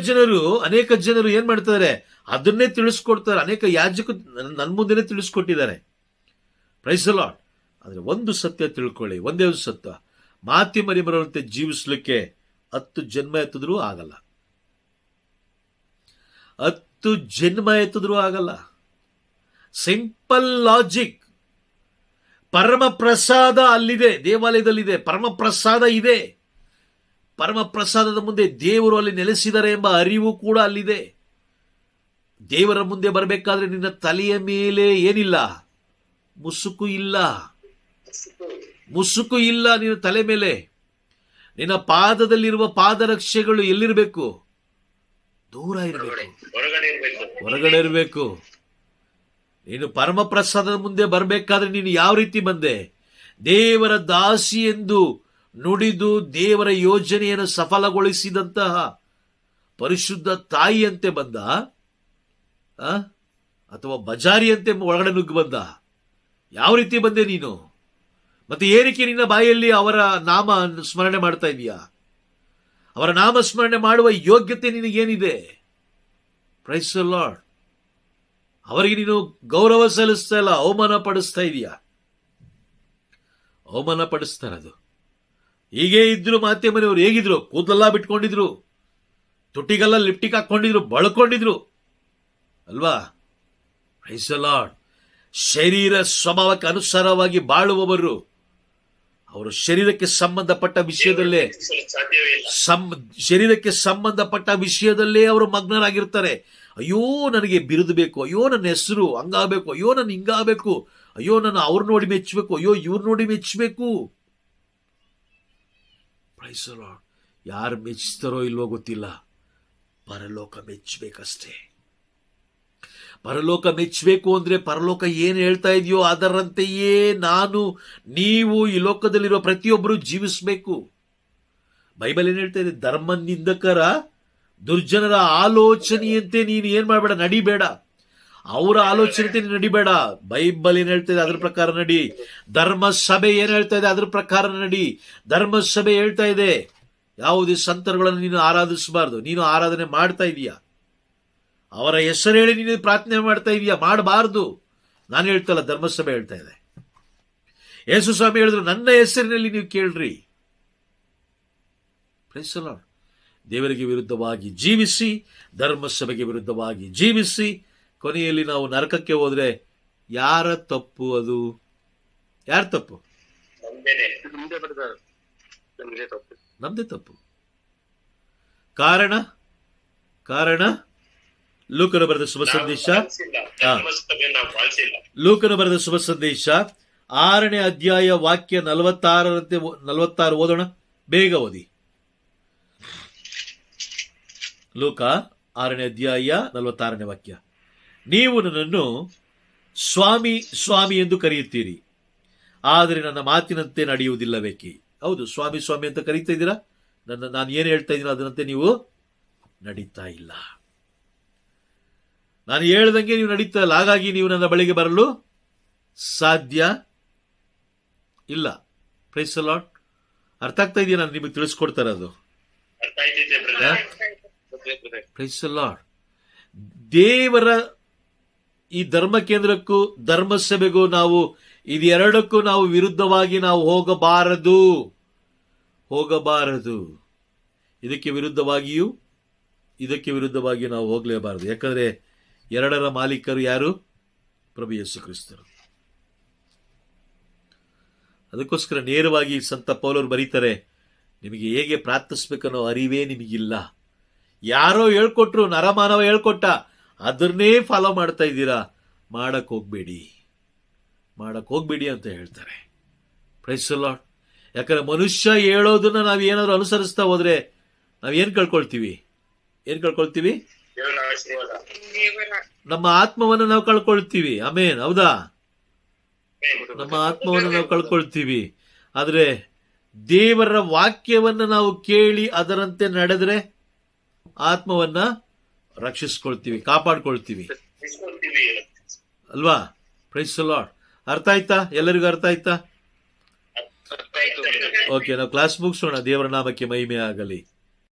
ಜನರು ಏನ್ ಮಾಡ್ತಾರೆ? ಅದನ್ನೇ ತಿಳಿಸ್ಕೊಡ್ತಾರೆ. ಅನೇಕ ಯಾಜಕರು ನನ್ನ ಮುಂದೆನೆ ತಿಳಿಸ್ಕೊಟ್ಟಿದ್ದಾರೆ. Price the lord. ಆದ್ರೆ ಒಂದು ಸತ್ಯ ತಿಳ್ಕೊಳ್ಳಿ, ಒಂದೇ ಒಂದು ಸತ್ಯ, ಮಾತೆ ಮರಿಯಮ್ಮರಂತೆ ಜೀವಿಸ್ಲಿಕ್ಕೆ 10 ಜನ್ಮ ಎತ್ತಿದ್ರೂ ಆಗಲ್ಲ. 10 ಜನ್ಮ ಎತ್ತಿದ್ರೂ ಆಗಲ್ಲ. Simple logic. ಪರಮ ಪ್ರಸಾದ ಅಲ್ಲಿದೆ, ದೇವಾಲಯದಲ್ಲಿದೆ. ಪರಮ ಪ್ರಸಾದ ಇದೆ. ಪರಮ ಪ್ರಸಾದದ ಮುಂದೆ ದೇವರು ಅಲ್ಲಿ ನೆಲೆಸಿದ್ದಾರೆ ಎಂಬ ಅರಿವು ಕೂಡ ಅಲ್ಲಿದೆ. ದೇವರ ಮುಂದೆ ಬರಬೇಕಾದ್ರೆ ನಿನ್ನ ತಲೆಯ ಮೇಲೆ ಏನಿಲ್ಲ? ಮುಸುಕು ಇಲ್ಲ ನಿನ್ನ ತಲೆ ಮೇಲೆ. ನಿನ್ನ ಪಾದದಲ್ಲಿರುವ ಪಾದರಕ್ಷೆಗಳು ಎಲ್ಲಿರಬೇಕು? ದೂರ ಇರಬೇಕು, ಹೊರಗಡೆ ಇರಬೇಕು. ನೀನು ಪರಮ ಪ್ರಸಾದದ ಮುಂದೆ ಬರಬೇಕಾದ್ರೆ ನೀನು ಯಾವ ರೀತಿ ಬಂದೆ? ದೇವರ ದಾಸಿ ಎಂದು ನುಡಿದು ದೇವರ ಯೋಜನೆಯನ್ನು ಸಫಲಗೊಳಿಸಿದಂತಹ ಪರಿಶುದ್ಧ ತಾಯಿಯಂತೆ ಬಂದ, ಅಥವಾ ಬಜಾರಿಯಂತೆ ಒಳಗಡೆ ನುಗ್ಗಿ ಬಂದ? ಯಾವ ರೀತಿ ಬಂದೆ ನೀನು? ಮತ್ತೆ ಏನಕ್ಕೆ ನಿನ್ನ ಬಾಯಲ್ಲಿ ಅವರ ನಾಮ ಸ್ಮರಣೆ ಮಾಡ್ತಾ ಇದೀಯಾ? ಅವರ ನಾಮ ಸ್ಮರಣೆ ಮಾಡುವ ಯೋಗ್ಯತೆ ನಿನಗೇನಿದೆ? Price the lord. ಅವರಿಗೆ ನೀನು ಗೌರವ ಸಲ್ಲಿಸ್ತಾ ಇಲ್ಲ, ಅವಮಾನ ಪಡಿಸ್ತಾ ಇದೀಯಾ. ಅವಮಾನ ಪಡಿಸ್ತಾರದು. ಹೀಗೆ ಇದ್ರು ಮಾತೆ ಮನೆಯವರು. ಹೇಗಿದ್ರು? ಕೂದಲೆಲ್ಲ ಬಿಟ್ಕೊಂಡಿದ್ರು, ತುಟಿಗೆಲ್ಲ ಲಿಪ್ಟಿಕ್ ಹಾಕೊಂಡಿದ್ರು, ಬಳ್ಕೊಂಡಿದ್ರು ಅಲ್ವಾ? Praise the Lord. ಶರೀರ ಸ್ವಭಾವಕ್ಕೆ ಅನುಸಾರವಾಗಿ ಬಾಳುವವರು. ಅವರು ಶರೀರಕ್ಕೆ ಸಂಬಂಧಪಟ್ಟ ವಿಷಯದಲ್ಲೇ ಅವರು ಮಗ್ನರಾಗಿರ್ತಾರೆ. ಅಯ್ಯೋ ನನಗೆ ಬಿರುದು ಬೇಕು, ಅಯ್ಯೋ ನನ್ನ ಹೆಸರು ಹಂಗಾಗಬೇಕು, ಅಯ್ಯೋ ನನ್ನ ಹಿಂಗಾಗಬೇಕು, ಅಯ್ಯೋ ನನ್ನ ಅವ್ರು ನೋಡಿ ಮೆಚ್ಚಬೇಕು, ಅಯ್ಯೋ ಇವ್ರು ನೋಡಿ ಮೆಚ್ಚಬೇಕು. Price the lord. ಯಾರು ಮೆಚ್ತಾರೋ ಇಲ್ವೋ ಗೊತ್ತಿಲ್ಲ, ಪರಲೋಕ ಮೆಚ್ಚಬೇಕಷ್ಟೇ. ಪರಲೋಕ ಮೆಚ್ಚಬೇಕು ಅಂದ್ರೆ ಪರಲೋಕ ಏನ್ ಹೇಳ್ತಾ ಇದೆಯೋ ಅದರಂತೆಯೇ ನೀವು ಈ ಲೋಕದಲ್ಲಿರುವ ಪ್ರತಿಯೊಬ್ಬರು ಜೀವಿಸಬೇಕು. ಬೈಬಲ್ ಏನ್ ಹೇಳ್ತಾ ಇದೆ? ಧರ್ಮ ನಿಂದಕರ ದುರ್ಜನರ ಆಲೋಚನೆಯಂತೆ ನೀನು ಏನ್ ಮಾಡಬೇಡ, ನಡಿಬೇಡ. ಅವರ ಆಲೋಚನೆಯಂತೆ ನೀನು ನಡಿಬೇಡ. ಬೈಬಲ್ ಏನ್ ಹೇಳ್ತಾ ಇದೆ ಅದ್ರ ಪ್ರಕಾರ ನಡಿ. ಧರ್ಮ ಸಭೆ ಏನ್ ಹೇಳ್ತಾ ಇದೆ ಅದ್ರ ಪ್ರಕಾರ ನಡಿ. ಧರ್ಮ ಸಭೆ ಹೇಳ್ತಾ ಇದೆ ಯಾವುದೇ ಸಂತರುಗಳನ್ನು ನೀನು ಆರಾಧಿಸಬಾರ್ದು. ನೀನು ಆರಾಧನೆ ಮಾಡ್ತಾ ಇದೀಯಾ? ಅವರ ಹೆಸರು ಹೇಳಿ ನೀನು ಪ್ರಾರ್ಥನೆ ಮಾಡ್ತಾ ಇದೀಯಾ? ಮಾಡಬಾರ್ದು. ನಾನು ಹೇಳ್ತಲ್ಲ, ಧರ್ಮಸಭೆ ಹೇಳ್ತಾ ಇದೆ. ಯೇಸು ಸ್ವಾಮಿ ಹೇಳಿದ್ರು, ನನ್ನ ಹೆಸರಿನಲ್ಲಿ ನೀವು ಕೇಳ್ರಿ. Praise the Lord. ದೇವರಿಗೆ ವಿರುದ್ಧವಾಗಿ ಜೀವಿಸಿ, ಧರ್ಮಸಭೆಗೆ ವಿರುದ್ಧವಾಗಿ ಜೀವಿಸಿ, ಕೊನೆಯಲ್ಲಿ ನಾವು ನರಕಕ್ಕೆ ಹೋದ್ರೆ ಯಾರ ತಪ್ಪು? ಅದು ಯಾರ ತಪ್ಪು? ನಮ್ದೇ ತಪ್ಪು. ಕಾರಣ ಲೂಕನ ಬರೆದ ಶುಭ ಸಂದೇಶ, ಲೂಕನ ಬರೆದ ಶುಭ ಸಂದೇಶ 6ನೇ ಅಧ್ಯಾಯ ವಾಕ್ಯ 46 ಓದೋಣ. ಬೇಗ ಓದಿ. ಲೂಕ 6ನೇ ಅಧ್ಯಾಯ 46ನೇ ವಾಕ್ಯ. ನೀವು ನನ್ನನ್ನು ಸ್ವಾಮಿ ಸ್ವಾಮಿ ಎಂದು ಕರೆಯುತ್ತೀರಿ, ಆದರೆ ನನ್ನ ಮಾತಿನಂತೆ ನಡೆಯುವುದಿಲ್ಲವೇಕೆ? ಹೌದು, ಸ್ವಾಮಿ ಸ್ವಾಮಿ ಅಂತ ಕರೀತಾ ಇದ್ದೀರಾ, ನಾನು ಏನು ಹೇಳ್ತಾ ಇದ್ದೀನೋ ಅದರಂತೆ ನೀವು ನಡೀತಾ ಇಲ್ಲ. ನಾನು ಹೇಳ್ದಂಗೆ ನೀವು ನಡೀತಾ ಇಲ್ಲ, ಹಾಗಾಗಿ ನೀವು ನನ್ನ ಬಳಿಗೆ ಬರಲು ಸಾಧ್ಯ ಇಲ್ಲ. Praise the Lord. ಅರ್ಥ ಆಗ್ತಾ ಇದೆಯಾ? ನಾನು ನಿಮಗೆ ತಿಳಿಸ್ಕೊಡ್ತಾ ಇರೋದು. ಅರ್ಥ ಆಯ್ತೈತೆ ಬ್ರದರ್. Praise the Lord. ದೇವರ ಈ ಧರ್ಮ ಕೇಂದ್ರಕ್ಕೂ ಧರ್ಮಸಭೆಗೂ ನಾವು ಇದೆರಡಕ್ಕೂ ನಾವು ವಿರುದ್ಧವಾಗಿ ನಾವು ಹೋಗಬಾರದು. ಇದಕ್ಕೆ ವಿರುದ್ಧವಾಗಿಯೂ ನಾವು ಹೋಗಲೇಬಾರದು. ಯಾಕಂದ್ರೆ ಎರಡರ ಮಾಲೀಕರು ಯಾರು? ಪ್ರಭು ಯೇಸು ಕ್ರಿಸ್ತರು. ಅದಕ್ಕೋಸ್ಕರ ನೇರವಾಗಿ ಸಂತ ಪೌಲರು ಬರೀತಾರೆ, ನಿಮಗೆ ಹೇಗೆ ಪ್ರಾರ್ಥಿಸ್ಬೇಕನ್ನೋ ಅರಿವೇ ನಿಮಗಿಲ್ಲ. ಯಾರೋ ಹೇಳ್ಕೊಟ್ರು, ನರಮಾನವ ಹೇಳ್ಕೊಟ್ಟ, ಅದನ್ನೇ ಫಾಲೋ ಮಾಡ್ತಾ ಇದ್ದೀರಾ. ಮಾಡಕ್ ಹೋಗ್ಬೇಡಿ ಅಂತ ಹೇಳ್ತಾರೆ. Praise the Lord. ಯಾಕಂದ್ರೆ ಮನುಷ್ಯ ಹೇಳೋದನ್ನ ನಾವು ಏನಾದ್ರು ಅನುಸರಿಸ್ತಾ ಹೋದ್ರೆ ನಾವೇನ್ ಕಳ್ಕೊಳ್ತೀವಿ? ದೇವರ ಆಶೀರ್ವಾದ. ನಮ್ಮ ಆತ್ಮವನ್ನು ನಾವು ಕಳ್ಕೊಳ್ತೀವಿ. ಆಮೇನ್, ಹೌದಾ? ನಮ್ಮ ಆತ್ಮವನ್ನು ನಾವು ಕಳ್ಕೊಳ್ತೀವಿ. ಆದ್ರೆ ದೇವರ ವಾಕ್ಯವನ್ನ ನಾವು ಕೇಳಿ ಅದರಂತೆ ನಡೆದ್ರೆ ಆತ್ಮವನ್ನ ರಕ್ಷಿಸ್ಕೊಳ್ತೀವಿ, ಕಾಪಾಡ್ಕೊಳ್ತೀವಿ ಅಲ್ವಾ? Praise the Lord. ಅರ್ಥ ಆಯ್ತಾ? ಎಲ್ಲರಿಗೂ ಅರ್ಥ ಆಯ್ತಾ? ಓಕೆ, ನಾವು ಕ್ಲಾಸ್ ಮುಗಿಸೋಣ. ದೇವರ ನಾಮಕ್ಕೆ ಮಹಿಮೆ ಆಗಲಿ.